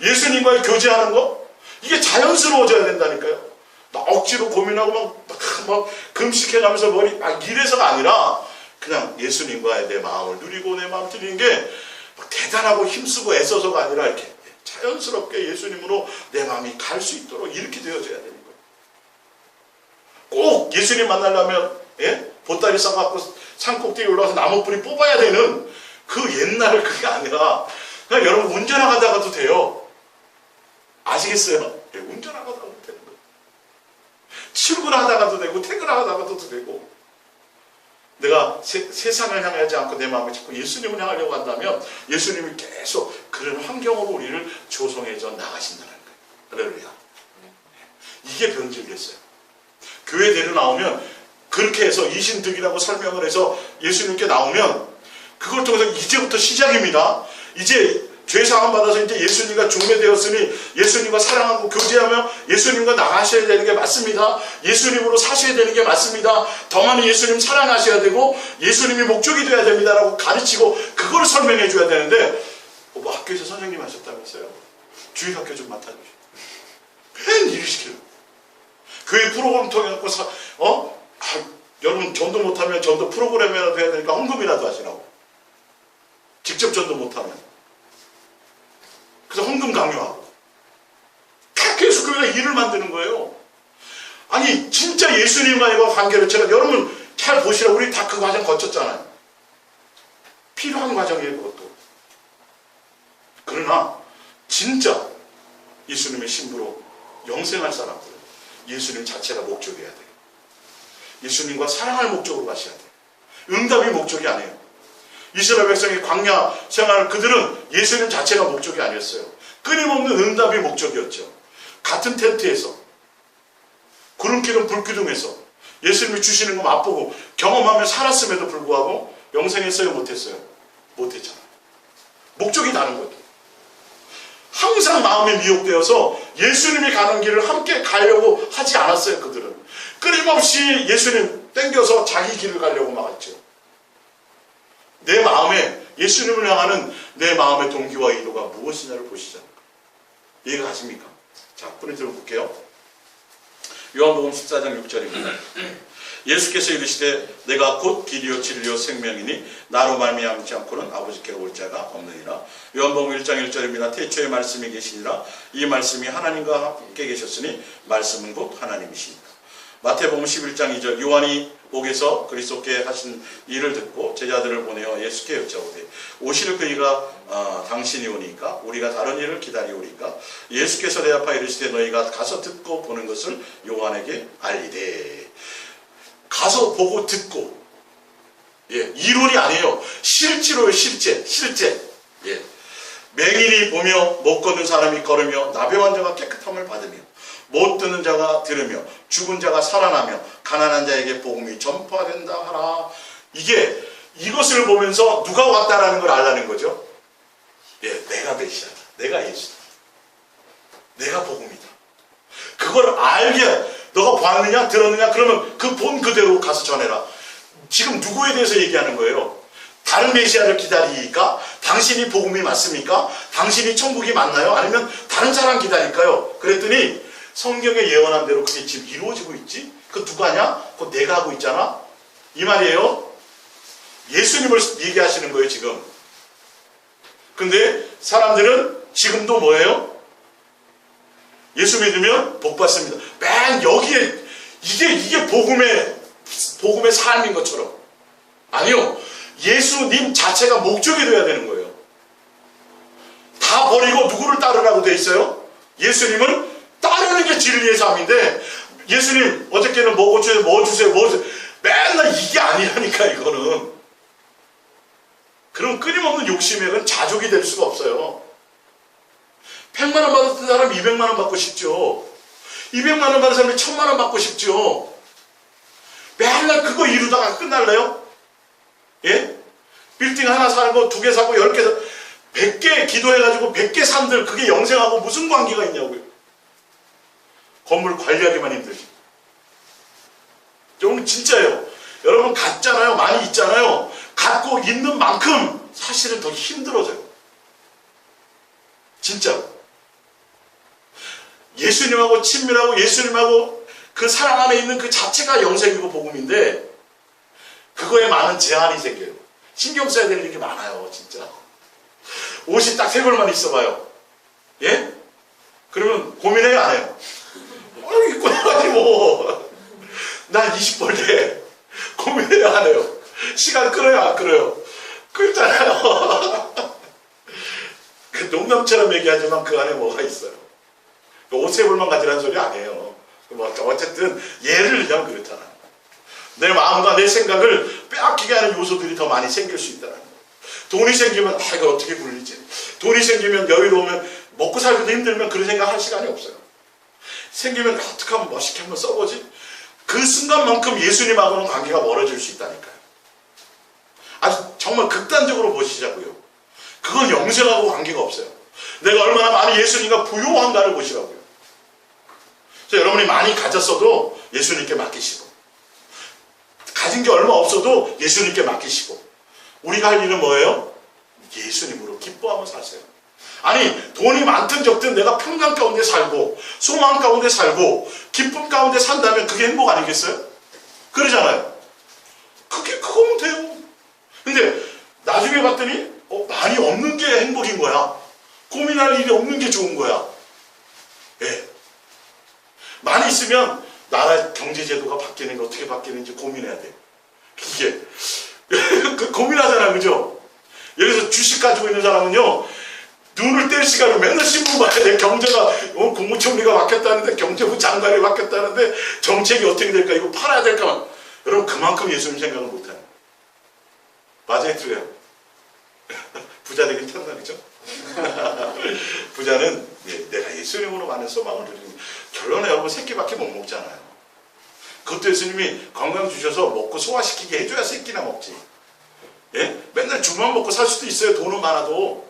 예수님과의 교제하는 거 이게 자연스러워져야 된다니까요. 막 억지로 고민하고 막 금식해가면서 막 이래서가 아니라 그냥 예수님과의 내 마음을 누리고 내 마음 드리는 게 막 대단하고 힘쓰고 애써서가 아니라 이렇게 자연스럽게 예수님으로 내 마음이 갈 수 있도록 이렇게 되어져야 되는 거예요. 꼭 예수님 만나려면 보따리 싸갖고 산꼭대기 올라가서 나무뿌리 뽑아야 되는 그 옛날 그게 아니라 그냥 여러분 운전하다가도 돼요. 아시겠어요? 운전하다가도 되는 거예요. 출근하다가도 되고 퇴근하다가도 되고 내가 세상을 향하지 않고 내 마음을 자꾸 예수님을 향하려고 한다면 예수님이 계속 그런 환경으로 우리를 조성해져 나가신다는 거예요. 할렐루야. 이게 변질됐어요. 교회 데려 나오면 그렇게 해서 이신득이라고 설명을 해서 예수님께 나오면 그걸 통해서 이제부터 시작입니다. 이제 죄 사함 받아서 이제 예수님과 중매되었으니 예수님과 사랑하고 교제하며 예수님과 나가셔야 되는 게 맞습니다. 예수님으로 사셔야 되는 게 맞습니다. 더 많이 예수님 사랑하셔야 되고 예수님이 목적이 되어야 됩니다라고 가르치고 그걸 설명해 줘야 되는데 뭐 학교에서 선생님 하셨다면서요. 주일학교 좀 맡아주시오. 맨 일 시켜요. 교회 프로그램 통해서 여러분 전도 못하면 전도 프로그램이라도 해야 되니까 헌금이라도 하시라고. 직접 전도 못하면. 그래서 헌금 강요하고. 다 계속 교회가 일을 만드는 거예요. 아니 진짜 예수님과의 관계를 제가 여러분 잘 보시라. 우리 다 그 과정 거쳤잖아요. 필요한 과정이에요 그것도. 그러나 진짜 예수님의 신부로 영생할 사람들은 예수님 자체가 목적이어야 돼요. 예수님과 사랑할 목적으로 가셔야 돼요. 응답이 목적이 아니에요. 이스라엘 백성의 광야 생활 그들은 예수님 자체가 목적이 아니었어요. 끊임없는 응답이 목적이었죠. 같은 텐트에서 구름기둥 불기둥에서 예수님이 주시는 거 맛보고 경험하며 살았음에도 불구하고 영생했어요? 못했어요? 못했잖아요. 목적이 다른 거죠. 항상 마음에 미혹되어서 예수님이 가는 길을 함께 가려고 하지 않았어요. 그들은 끊임없이 예수님 땡겨서 자기 길을 가려고 막았죠. 내 마음에 예수님을 향하는 내 마음의 동기와 의도가 무엇이냐를 보시자는 거예요. 이해가 가십니까? 자, 프린트를 볼게요. 요한복음 14장 6절입니다. 예수께서 이르시되 내가 곧 길이요 진리요 생명이니 나로 말미암지 않고는 아버지께로 올 자가 없느니라. 요한복음 1장 1절입니다. 태초에 말씀이 계시니라. 이 말씀이 하나님과 함께 계셨으니 말씀은 곧 하나님이시니라. 마태복음 11장 2절 요한이 옥에서 그리스도께 하신 일을 듣고 제자들을 보내어 예수께 여짜오되 오실 그이가 당신이 오니까 우리가 다른 일을 기다리오리까. 예수께서 대답하여 이르시되 너희가 가서 듣고 보는 것을 요한에게 알리되. 가서 보고 듣고, 이론이 아니에요. 실제로요. 실제. 맹인이 보며 못 걷는 사람이 걸으며 나병 환자가 깨끗함을 받으며 못 듣는 자가 들으며 죽은 자가 살아나며 가난한 자에게 복음이 전파된다 하라. 이것을 보면서 누가 왔다라는 걸 알라는 거죠. 내가 메시아다. 내가 예수다. 내가 복음이다. 그걸 알게 너가 봤느냐 들었느냐 그러면 그 본 그대로 가서 전해라. 지금 누구에 대해서 얘기하는 거예요? 다른 메시아를 기다리니까? 당신이 복음이 맞습니까? 당신이 천국이 맞나요? 아니면 다른 사람 기다릴까요? 그랬더니 성경에 예언한 대로 그게 지금 이루어지고 있지? 그 누가냐? 그거 내가 하고 있잖아? 이 말이에요. 예수님을 얘기하시는 거예요 지금. 근데 사람들은 지금도 뭐예요? 예수 믿으면 복 받습니다. 맨 여기에 이게 복음의 삶인 것처럼. 아니요. 예수님 자체가 목적이 되어야 되는 거예요. 다 버리고 누구를 따르라고 돼 있어요? 예수님을 따르는 게 진리의 삶인데 예수님 어저께는 뭐 주세요, 뭐 주세요, 뭐 주세요. 맨날 이게 아니라니까 이거는. 그럼 끊임없는 욕심에 그건 자족이 될 수가 없어요. 100만 원 받았던 사람 200만 원 받고 싶죠. 200만 원 받은 사람이 1000만 원 받고 싶죠. 맨날 그거 이루다가 끝날래요? 예? 빌딩 하나 사고 2개 사고 10개 사고 100개 기도해가지고 100개 산들 그게 영생하고 무슨 관계가 있냐고요. 건물 관리하기만 힘들지. 여러분 진짜예요. 여러분 갖잖아요. 많이 있잖아요. 갖고 있는 만큼 사실은 더 힘들어져요. 진짜. 예수님하고 친밀하고 예수님하고 그 사랑 안에 있는 그 자체가 영생이고 복음인데 그거에 많은 제한이 생겨요. 신경 써야 될 일이 많아요. 진짜. 옷이 딱 3벌만 있어봐요. 예? 그러면 고민해요 안 해요? 입고 나가지 뭐. 난 20벌 돼. 고민해요 안 해요? 시간 끌어요 안 끌어요? 끌잖아요. 그 농담처럼 얘기하지만 그 안에 뭐가 있어요. 옷 3벌만 가지라는 소리 아니에요. 어쨌든 예를 들면 그렇잖아. 내 마음과 내 생각을 빼앗기게 하는 요소들이 더 많이 생길 수 있다는 거예요. 돈이 생기면 이거 어떻게 굴리지? 돈이 생기면 여유로우면 먹고 살기도 힘들면 그런 생각 할 시간이 없어요. 생기면 어떻게 하면 멋있게 한번 써보지? 그 순간만큼 예수님하고는 관계가 멀어질 수 있다니까요. 아주 정말 극단적으로 보시자고요. 그건 영생하고 관계가 없어요. 내가 얼마나 많이 예수님과 부요한가를 보시라고요. 그래서 여러분이 많이 가졌어도 예수님께 맡기시고 가진 게 얼마 없어도 예수님께 맡기시고 우리가 할 일은 뭐예요? 예수님으로 기뻐하며 사세요. 아니 돈이 많든 적든 내가 평강 가운데 살고 소망 가운데 살고 기쁨 가운데 산다면 그게 행복 아니겠어요? 그러잖아요. 그거면 돼요. 근데 나중에 봤더니 많이 없는 게 행복인 거야. 고민할 일이 없는 게 좋은 거야. 예. 많이 있으면 나라 경제제도가 바뀌는 게 어떻게 바뀌는지 고민해야 돼. 이게 고민하잖아, 그죠? 예를 들어서 주식 가지고 있는 사람은요, 눈을 뗄 시간을 맨날 신문 봐야 돼. 경제가 국무총리가 바뀌었다는데, 경제부 장관이 바뀌었다는데 정책이 어떻게 될까? 이거 팔아야 될까? 여러분 그만큼 예수님 생각을 못해요. 맞아요, 틀려요? 부자 되긴 편하다, 그죠? 부자는 내가 예수님으로 많은 소망을 누리는 결론에 여러분 새끼밖에 못 먹잖아요. 그것도 예수님이 건강 주셔서 먹고 소화시키게 해줘야 새끼나 먹지. 예? 맨날 죽만 먹고 살 수도 있어요. 돈은 많아도.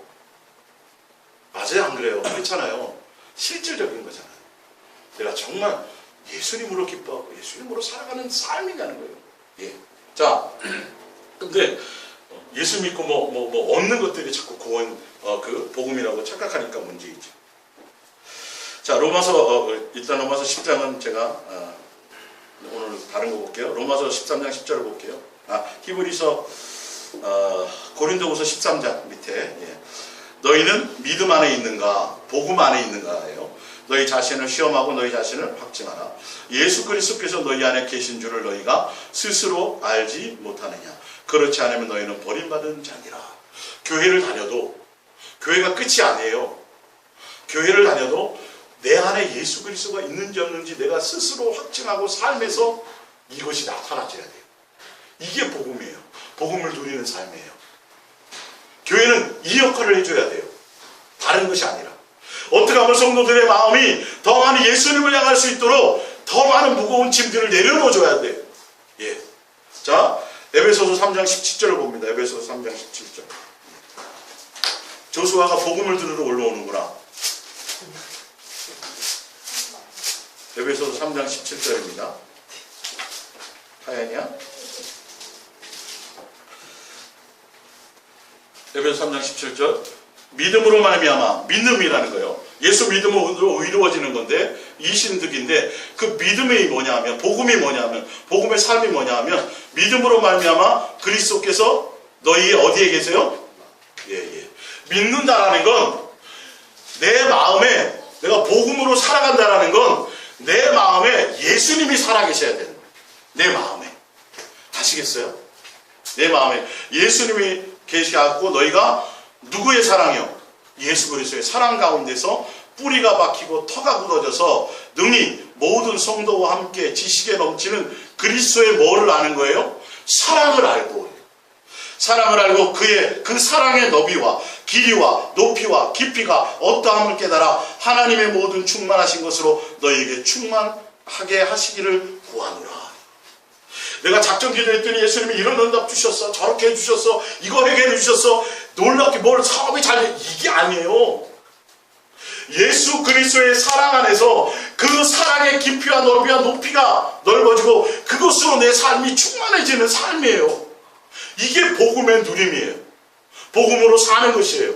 맞아요, 안 그래요? 그렇잖아요. 실질적인 거잖아요. 내가 정말 예수님으로 기뻐하고 예수님으로 살아가는 삶이라는 거예요. 예. 자, 근데 예수 믿고 뭐 얻는 것들이 자꾸 그 복음이라고 착각하니까 문제이지. 자, 로마서 일단 로마서 10장은 제가 오늘 다른 거 볼게요. 로마서 13장 10절을 볼게요. 히브리서 고린도후서 13장 밑에 너희는 믿음 안에 있는가 복음 안에 있는가예요. 너희 자신을 시험하고 너희 자신을 확증하라. 예수 그리스도께서 너희 안에 계신 줄을 너희가 스스로 알지 못하느냐. 그렇지 않으면 너희는 버림받은 자니라. 교회를 다녀도 교회가 끝이 아니에요. 교회를 다녀도 내 안에 예수 그리스도가 있는지 없는지 내가 스스로 확증하고 삶에서 이것이 나타나줘야 돼요. 이게 복음이에요. 복음을 누리는 삶이에요. 교회는 이 역할을 해줘야 돼요. 다른 것이 아니라. 어떻게 하면 성도들의 마음이 더 많이 예수님을 향할 수 있도록 더 많은 무거운 짐들을 내려놓아줘야 돼요. 예. 자, 에베소서 3장 17절을 봅니다. 에베소서 3장 17절. 조수아가 복음을 들으러 올라오는구나. 에베소서 3장 17절입니다. 하연이야? 에베소서 3장 17절. 믿음으로 말미암아, 믿음이라는 거예요. 예수 믿음으로 의로워지는 건데 이신득인데, 그 믿음이 뭐냐면, 복음이 뭐냐면, 복음의 삶이 뭐냐면, 믿음으로 말미암아 그리스도께서 너희 어디에 계세요? 믿는다라는 건 내 마음에, 내가 복음으로 살아간다라는 건 내 마음에 예수님이 살아계셔야 되는 거예요. 내 마음에. 아시겠어요? 내 마음에 예수님이 계시고, 너희가 누구의 사랑이요? 예수 그리스도의 사랑 가운데서 뿌리가 박히고 터가 굳어져서 능히 모든 성도와 함께 지식에 넘치는 그리스도의 뭐를 아는 거예요? 사랑을 알고, 사랑을 알고 그의 그 사랑의 너비와 길이와 높이와 깊이가 어떠함을 깨달아 하나님의 모든 충만하신 것으로 너희에게 충만하게 하시기를 구하노라. 내가 작전 기도했더니 예수님이 이런 응답 주셨어, 저렇게 해주셨어, 이거 해결해 주셨어, 놀랍게 뭘 사업이 잘 돼, 이게 아니에요. 예수 그리스도의 사랑 안에서 그 사랑의 깊이와 넓이와 높이가 넓어지고 그것으로 내 삶이 충만해지는 삶이에요. 이게 복음의 누림이에요. 복음으로 사는 것이에요.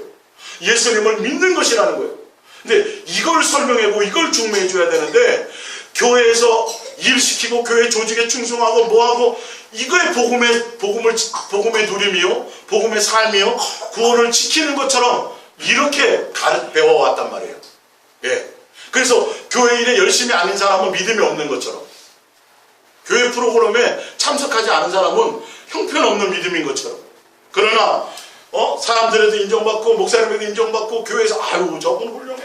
예수님을 믿는 것이라는 거예요. 근데 이걸 설명하고 이걸 중매해 줘야 되는데, 교회에서 일시키고 교회 조직에 충성하고 뭐하고, 이거의 복음의 누림이요, 복음의 삶이요, 구원을 지키는 것처럼 이렇게 배워왔단 말이에요. 그래서 교회 일에 열심히 아닌 사람은 믿음이 없는 것처럼, 교회 프로그램에 참석하지 않은 사람은 형편없는 믿음인 것처럼. 그러나 사람들에도 인정받고 목사님에도 인정받고 교회에서 아유 저분 훌륭해,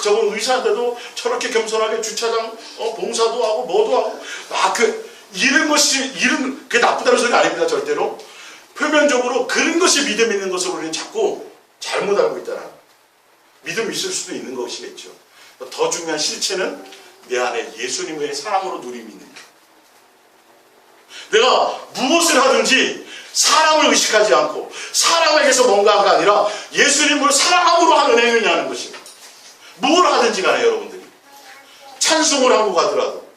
저분 의사인데도 저렇게 겸손하게 주차장 봉사도 하고 뭐도 하고, 그게 나쁘다는 소리 아닙니다. 절대로. 표면적으로 그런 것이 믿음 있는 것을 우리는 자꾸 잘못 알고 있다는, 믿음이 있을 수도 있는 것이겠죠. 더 중요한 실체는 내 안에 예수님의 사랑으로 누림이 있는 거예요. 내가 무엇을 하든지 사람을 의식하지 않고 사람에게서 뭔가가 아니라 예수님을 사랑함으로 하는 행위를 하는 것입니다. 뭘 하든지 간에 여러분들이 찬송을 하고 가더라도,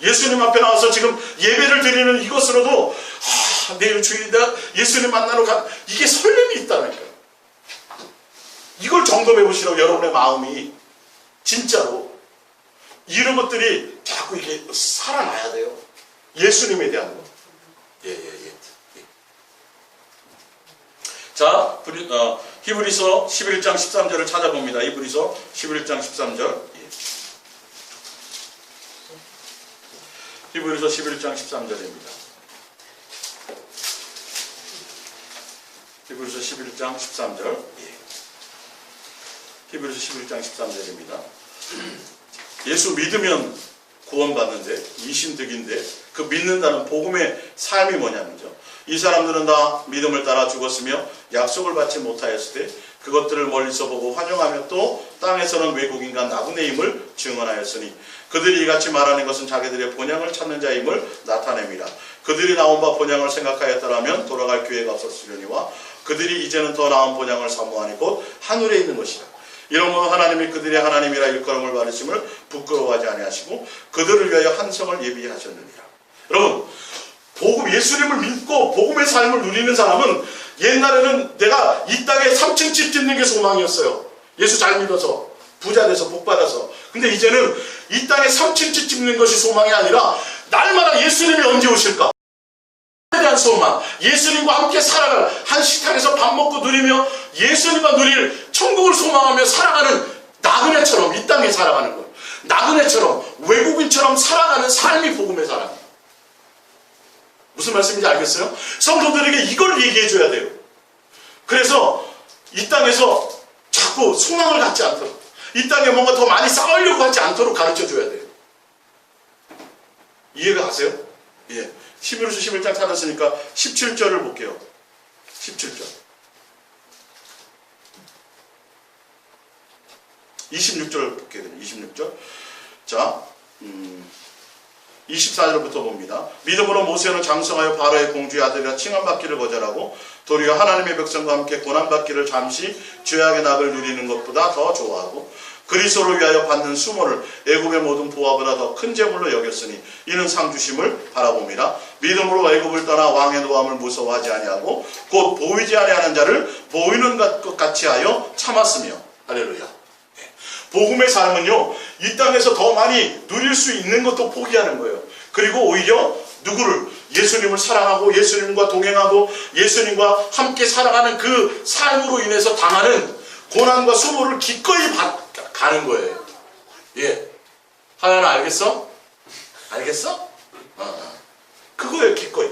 예수님 앞에 나와서 지금 예배를 드리는 이것으로도 내일 주일이다 예수님 만나러 가, 이게 설렘이 있다니까요. 이걸 점검해 보시라고, 여러분의 마음이 진짜로 이런 것들이 자꾸 이게 살아나야 돼요. 예수님에 대한 것. 자, 히브리서 11장 13절을 찾아봅니다. 히브리서 11장 13절. 히브리서 11장 13절입니다. 히브리서 11장 13절. 히브리서 11장 13절입니다. 예수 믿으면 구원받는데, 이신득인데, 그 믿는다는 복음의 삶이 뭐냐면요, 이 사람들은 다 믿음을 따라 죽었으며 약속을 받지 못하였을 때 그것들을 멀리서 보고 환영하며 또 땅에서는 외국인과 나그네임을 증언하였으니 그들이 이같이 말하는 것은 자기들의 본향을 찾는 자임을 나타냅니다. 그들이 나온 바 본향을 생각하였더라면 돌아갈 기회가 없었으려니와 그들이 이제는 더 나은 본향을 사모하니 곧 하늘에 있는 것이다. 이러므로 하나님이 그들의 하나님이라 일컬음을 받으심을 부끄러워하지 아니하시고 그들을 위하여 한 성을 예비하셨느니라. 여러분, 복음, 예수님을 믿고 복음의 삶을 누리는 사람은, 옛날에는 내가 이 땅에 3층 집 짓는 게 소망이었어요. 예수 잘 믿어서 부자 돼서 복 받아서. 근데 이제는 이 땅에 3층 집 짓는 것이 소망이 아니라 날마다 예수님이 언제 오실까? 에 대한 소망, 예수님과 함께 살아갈 한 식탁에서 밥 먹고 누리며 예수님과 누릴 천국을 소망하며 살아가는 나그네처럼 이 땅에 살아가는 거예요. 나그네처럼 외국인처럼 살아가는 삶이 복음의 사람이에요. 무슨 말씀인지 알겠어요? 성도들에게 이걸 얘기해 줘야 돼요. 그래서 이 땅에서 자꾸 소망을 갖지 않도록, 이 땅에 뭔가 더 많이 쌓으려고 하지 않도록 가르쳐 줘야 돼요. 이해가 가세요? 예. 11서 11장 찾았으니까 17절을 볼게요. 17절. 26절을 볼게요. 26절. 자, 24절부터 봅니다. 믿음으로 모세는 장성하여 바로의 공주의 아들이라 칭함받기를 거절하고 도리어 하나님의 백성과 함께 고난받기를 잠시 죄악의 낙을 누리는 것보다 더 좋아하고 그리스도를 위하여 받는 수모를 애굽의 모든 부하보다 더 큰 재물로 여겼으니 이는 상 주심을 바라봅니다. 믿음으로 애굽을 떠나 왕의 노함을 무서워하지 아니하고 곧 보이지 아니하는 자를 보이는 것 같이 하여 참았으며. 할렐루야. 복음의 삶은요, 이 땅에서 더 많이 누릴 수 있는 것도 포기하는 거예요. 그리고 오히려 누구를? 예수님을 사랑하고 예수님과 동행하고 예수님과 함께 살아가는 그 삶으로 인해서 당하는 고난과 수모를 기꺼이 가는 거예요. 예. 하나는 알겠어? 알겠어? 그거예요, 기꺼이.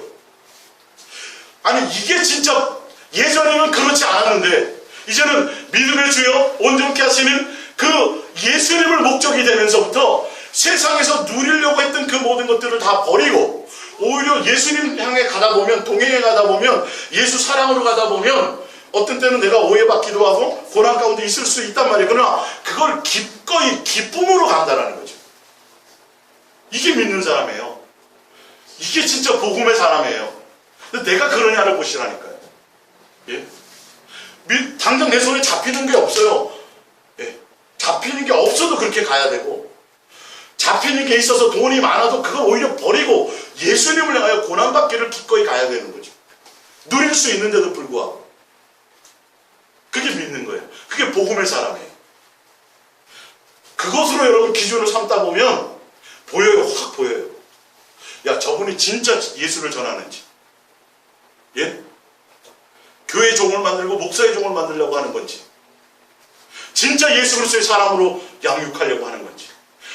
아니, 이게 진짜 예전에는 그렇지 않았는데 이제는 믿음의 주여 온전케 하시는 그 예수님을 목적이 되면서부터 세상에서 누리려고 했던 그 모든 것들을 다 버리고 오히려 예수님 향해 가다 보면, 동행해 가다 보면, 예수 사랑으로 가다 보면 어떤 때는 내가 오해받기도 하고 고난 가운데 있을 수 있단 말이에요. 그러나 그걸 기꺼이 기쁨으로 간다는 거죠. 이게 믿는 사람이에요. 이게 진짜 복음의 사람이에요. 근데 내가 그러냐를 보시라니까요. 예? 당장 내 손에 잡히는 게 없어요. 예. 잡히는 게 없어도 그렇게 가야 되고, 잡히는 게 있어서 돈이 많아도 그걸 오히려 버리고 예수님을 향하여 고난받기를 기꺼이 가야 되는 거죠. 누릴 수 있는데도 불구하고. 그게 믿는 거예요. 그게 복음의 사람이에요. 그것으로 여러분 기준을 삼다 보면 보여요. 확 보여요. 야, 저분이 진짜 예수를 전하는지. 예? 교회 종을 만들고 목사의 종을 만들려고 하는 건지, 진짜 예수 그리스도의 사람으로 양육하려고 하는 건지,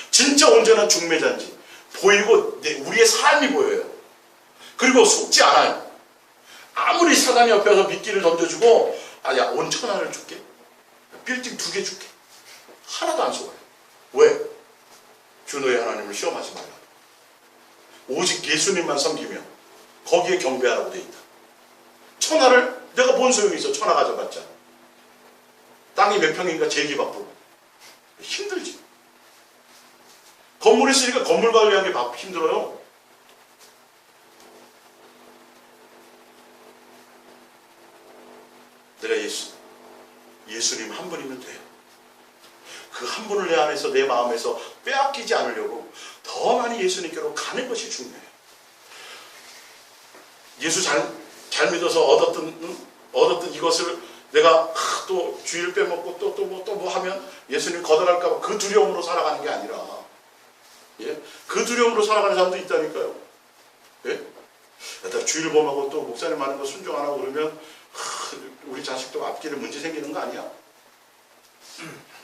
진짜 온전한 중매자인지 보이고 우리의 삶이 보여요. 그리고 속지 않아요. 아무리 사단이 옆에서 미끼를 던져주고 야, 온천 하나를 줄게, 빌딩 2개 줄게, 하나도 안 속아요. 왜? 주 너의 하나님을 시험하지 말라. 오직 예수님만 섬기면 거기에 경배하라고 돼 있다. 천하를 내가 뭔 소용이 있어. 천하 가져봤자 땅이 몇 평인가 재기 바쁘고 힘들지. 건물 있으니까 건물 관리하기 힘들어요. 내가 예수님 한 분이면 돼요. 그 한 분을 내 안에서, 내 마음에서 빼앗기지 않으려고 더 많이 예수님께로 가는 것이 중요해요. 예수 잘 믿어서 얻었던 이것을 내가 또 주일 빼먹고 또 뭐 하면 예수님 거절할까봐 그 두려움으로 살아가는 게 아니라, 예? 그 두려움으로 살아가는 사람도 있다니까요. 예? 나 주일 범하고 또 목사님 하는 거 순종 안 하고 그러면 우리 자식도 앞길에 문제 생기는 거 아니야?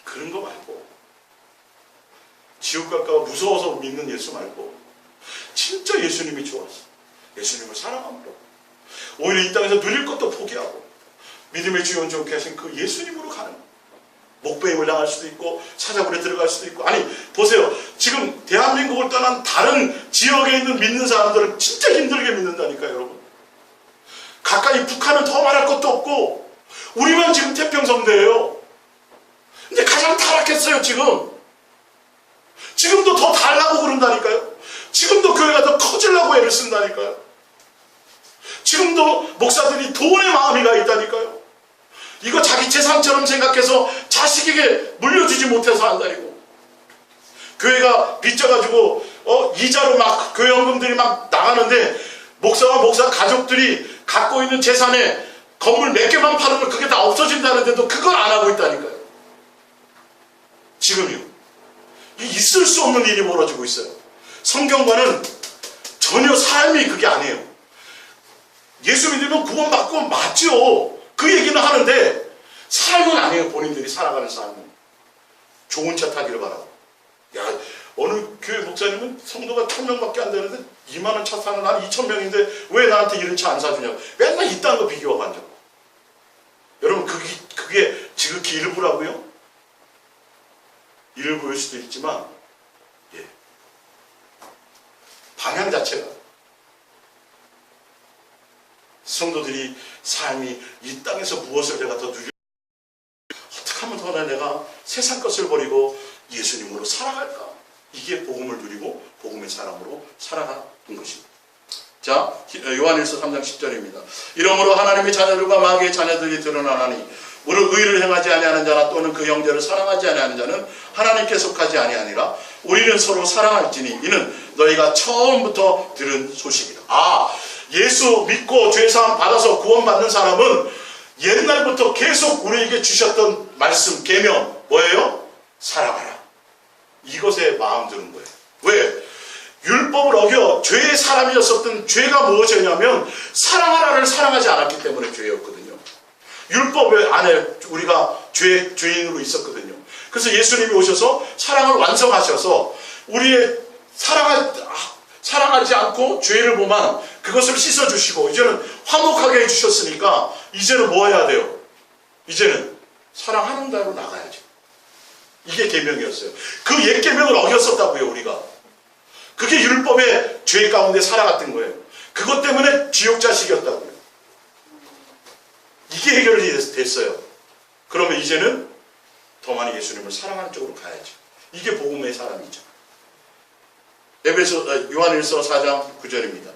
그런 거 말고, 지옥 갈까 봐 무서워서 믿는 예수 말고 진짜 예수님이 좋아서 예수님을 사랑함으로 오히려 이 땅에서 누릴 것도 포기하고 믿음의 주 온전케 하신 그 예수님으로 가는, 목배임을 당할 수도 있고 사자굴에 들어갈 수도 있고. 아니 보세요, 지금 대한민국을 떠난 다른 지역에 있는 믿는 사람들을 진짜 힘들게 믿는다니까요. 여러분, 가까이 북한은 더 말할 것도 없고 우리만 지금 태평성대예요. 근데 가장 타락했어요. 지금도 더 달라고 그런다니까요. 지금도 교회가 더 커지려고 애를 쓴다니까요. 지금도 목사들이 돈에 마음이 가 있다니까요. 이거 자기 재산처럼 생각해서 자식에게 물려주지 못해서 한다니고, 교회가 빚져가지고 이자로 막 교회 헌금들이 막 나가는데 목사와 목사 가족들이 갖고 있는 재산에 건물 몇 개만 팔으면 그게 다 없어진다는데도 그걸 안 하고 있다니까요. 지금요. 있을 수 없는 일이 벌어지고 있어요. 성경과는 전혀 삶이 그게 아니에요. 예수 믿으면 구원받고 맞죠. 그 얘기는 하는데 삶은 아니에요. 본인들이 살아가는 삶은. 좋은 차 타기를 바라고. 야, 어느 교회 목사님은 성도가 1000명밖에 안 되는데 2만원 차 사는 난 2000명인데 왜 나한테 이런 차 안 사주냐고. 맨날 이딴 거 비교하고 앉았고. 여러분, 그게 지극히 일부라고요? 일부일 수도 있지만, 예, 방향 자체가 성도들이 삶이 이 땅에서 무엇을 내가 더 누려, 어떻게 하면 더 내가 세상 것을 버리고 예수님으로 살아갈까? 이게 복음을 누리고 복음의 사람으로 살아가는 것입니다. 자, 요한일서 3장 10절입니다. 이러므로 하나님의 자녀들과 마귀의 자녀들이 드러나나니 무릇 의를 행하지 아니하는 자나 또는 그 형제를 사랑하지 아니하는 자는 하나님께 속하지 아니하니라. 우리는 서로 사랑할지니 이는 너희가 처음부터 들은 소식이다. 예수 믿고 죄사함 받아서 구원받는 사람은 옛날부터 계속 우리에게 주셨던 말씀, 계명 뭐예요? 사랑하라. 이것에 마음 드는 거예요. 왜? 율법을 어겨 죄의 사람이었었던 죄가 무엇이냐면 사랑하라를 사랑하지 않았기 때문에 죄였거든요. 율법 안에 우리가 죄인으로 있었거든요. 그래서 예수님이 오셔서 사랑을 완성하셔서 우리의 사랑하지 않고 죄를 범한 그것을 씻어주시고 이제는 화목하게 해주셨으니까 이제는 뭐 해야 돼요? 이제는 사랑하는 대로 나가야죠. 이게 계명이었어요. 그 옛 계명을 어겼었다고요. 우리가. 그게 율법의 죄 가운데 살아갔던 거예요. 그것 때문에 지옥 자식이었다고요. 이게 해결이 됐어요. 그러면 이제는 더 많이 예수님을 사랑하는 쪽으로 가야죠. 이게 복음의 사람이죠. 요한일서 4장 9절입니다.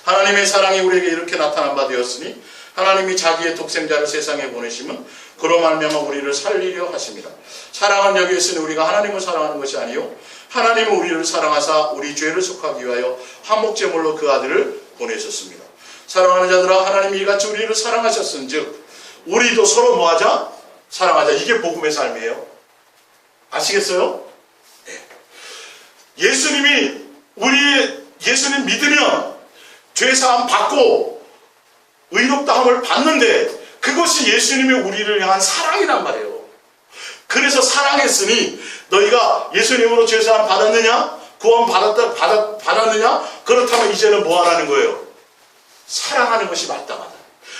하나님의 사랑이 우리에게 이렇게 나타난 바 되었으니 하나님이 자기의 독생자를 세상에 보내심은 그로 말미암아 우리를 살리려 하심이라. 사랑은 여기 있으니 우리가 하나님을 사랑하는 것이 아니요 하나님은 우리를 사랑하사 우리 죄를 속하기 위하여 한목제물로 그 아들을 보내셨습니다. 사랑하는 자들아 하나님이 이같이 우리를 사랑하셨은즉 우리도 서로 뭐하자? 사랑하자. 이게 복음의 삶이에요. 아시겠어요? 네. 예수님 믿으면 죄사함 받고 의롭다함을 받는데 그것이 예수님이 우리를 향한 사랑이란 말이에요. 그래서 사랑했으니 너희가 예수님으로 죄사함 받았느냐? 구원 받았느냐? 그렇다면 이제는 뭐 하라는 거예요? 사랑하는 것이 마땅하다.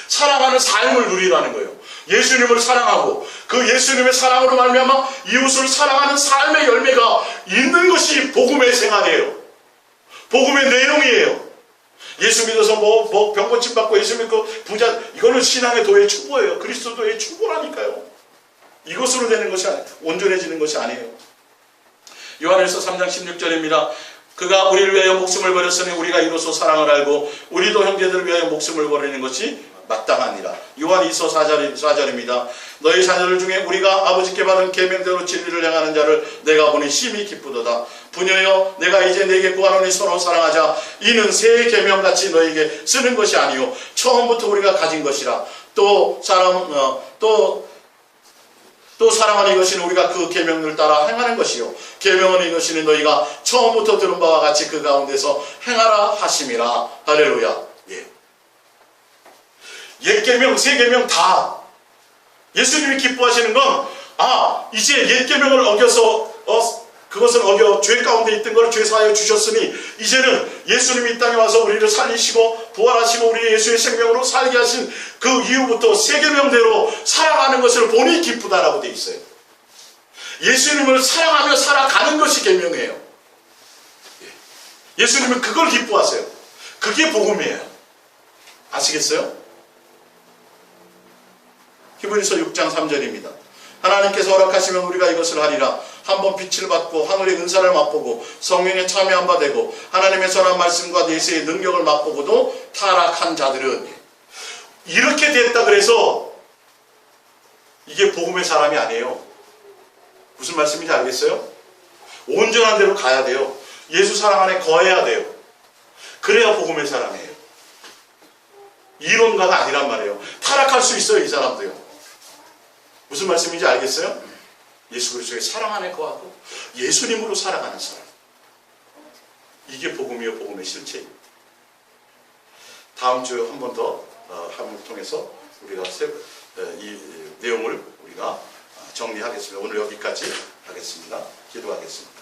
사랑하는 삶을 누리라는 거예요. 예수님을 사랑하고 그 예수님의 사랑으로 말미암아 이웃을 사랑하는 삶의 열매가 있는 것이 복음의 생활이에요. 복음의 내용이에요. 예수 믿어서 병 고침 받고 예수 믿고 부자, 이거는 신앙의 도의 충고예요. 그리스도의 충고라니까요. 이것으로 되는 것이 온전해지는 것이 아니에요. 요한일서 3장 16절입니다. 그가 우리를 위하여 목숨을 버렸으니 우리가 이로써 사랑을 알고 우리도 형제들을 위하여 목숨을 버리는 것이 마땅하니라. 요한일서 4절입니다. 너희 자녀들 중에 우리가 아버지께 받은 계명대로 진리를 행하는 자를 내가 보니 심히 기쁘도다. 부녀여 내가 이제 내게 구하노니 서로 사랑하자. 이는 새 계명같이 너희에게 쓰는 것이 아니요 처음부터 우리가 가진 것이라. 또 사랑하는 이것이는 우리가 그 계명을 따라 행하는 것이요 계명은 이것이니 너희가 처음부터 들은 바와 같이 그 가운데서 행하라 하심이라. 할렐루야. 옛 계명, 새 계명 다 예수님이 기뻐하시는 건 이제 옛 계명을 어겨서 그것을 어겨 죄 가운데 있던 걸 죄 사하여 주셨으니 이제는 예수님이 이 땅에 와서 우리를 살리시고 부활하시고 우리 예수의 생명으로 살게 하신 그 이후부터 새 계명대로 살아가는 것을 보니 기쁘다라고 되어 있어요. 예수님을 사랑하며 살아가는 것이 계명이에요. 예수님은 그걸 기뻐하세요. 그게 복음이에요. 아시겠어요? 히브리서 6장 3절입니다. 하나님께서 허락하시면 우리가 이것을 하리라. 한번 빛을 받고 하늘의 은사를 맛보고 성령에 참여한 바 되고 하나님의 선한 말씀과 내세의 능력을 맛보고도 타락한 자들은 이렇게 됐다 그래서 이게 복음의 사람이 아니에요. 무슨 말씀인지 알겠어요? 온전한 대로 가야 돼요. 예수 사랑 안에 거해야 돼요. 그래야 복음의 사람이에요. 이론가가 아니란 말이에요. 타락할 수 있어요. 이 사람도요. 무슨 말씀인지 알겠어요? 예수 그리스도의 사랑 안에 거하고 예수님으로 살아가는 사람. 이게 복음이요 복음의 실체입니다. 다음 주에 한 번 더 함을 통해서 우리가 이 내용을 우리가 정리하겠습니다. 오늘 여기까지 하겠습니다. 기도하겠습니다.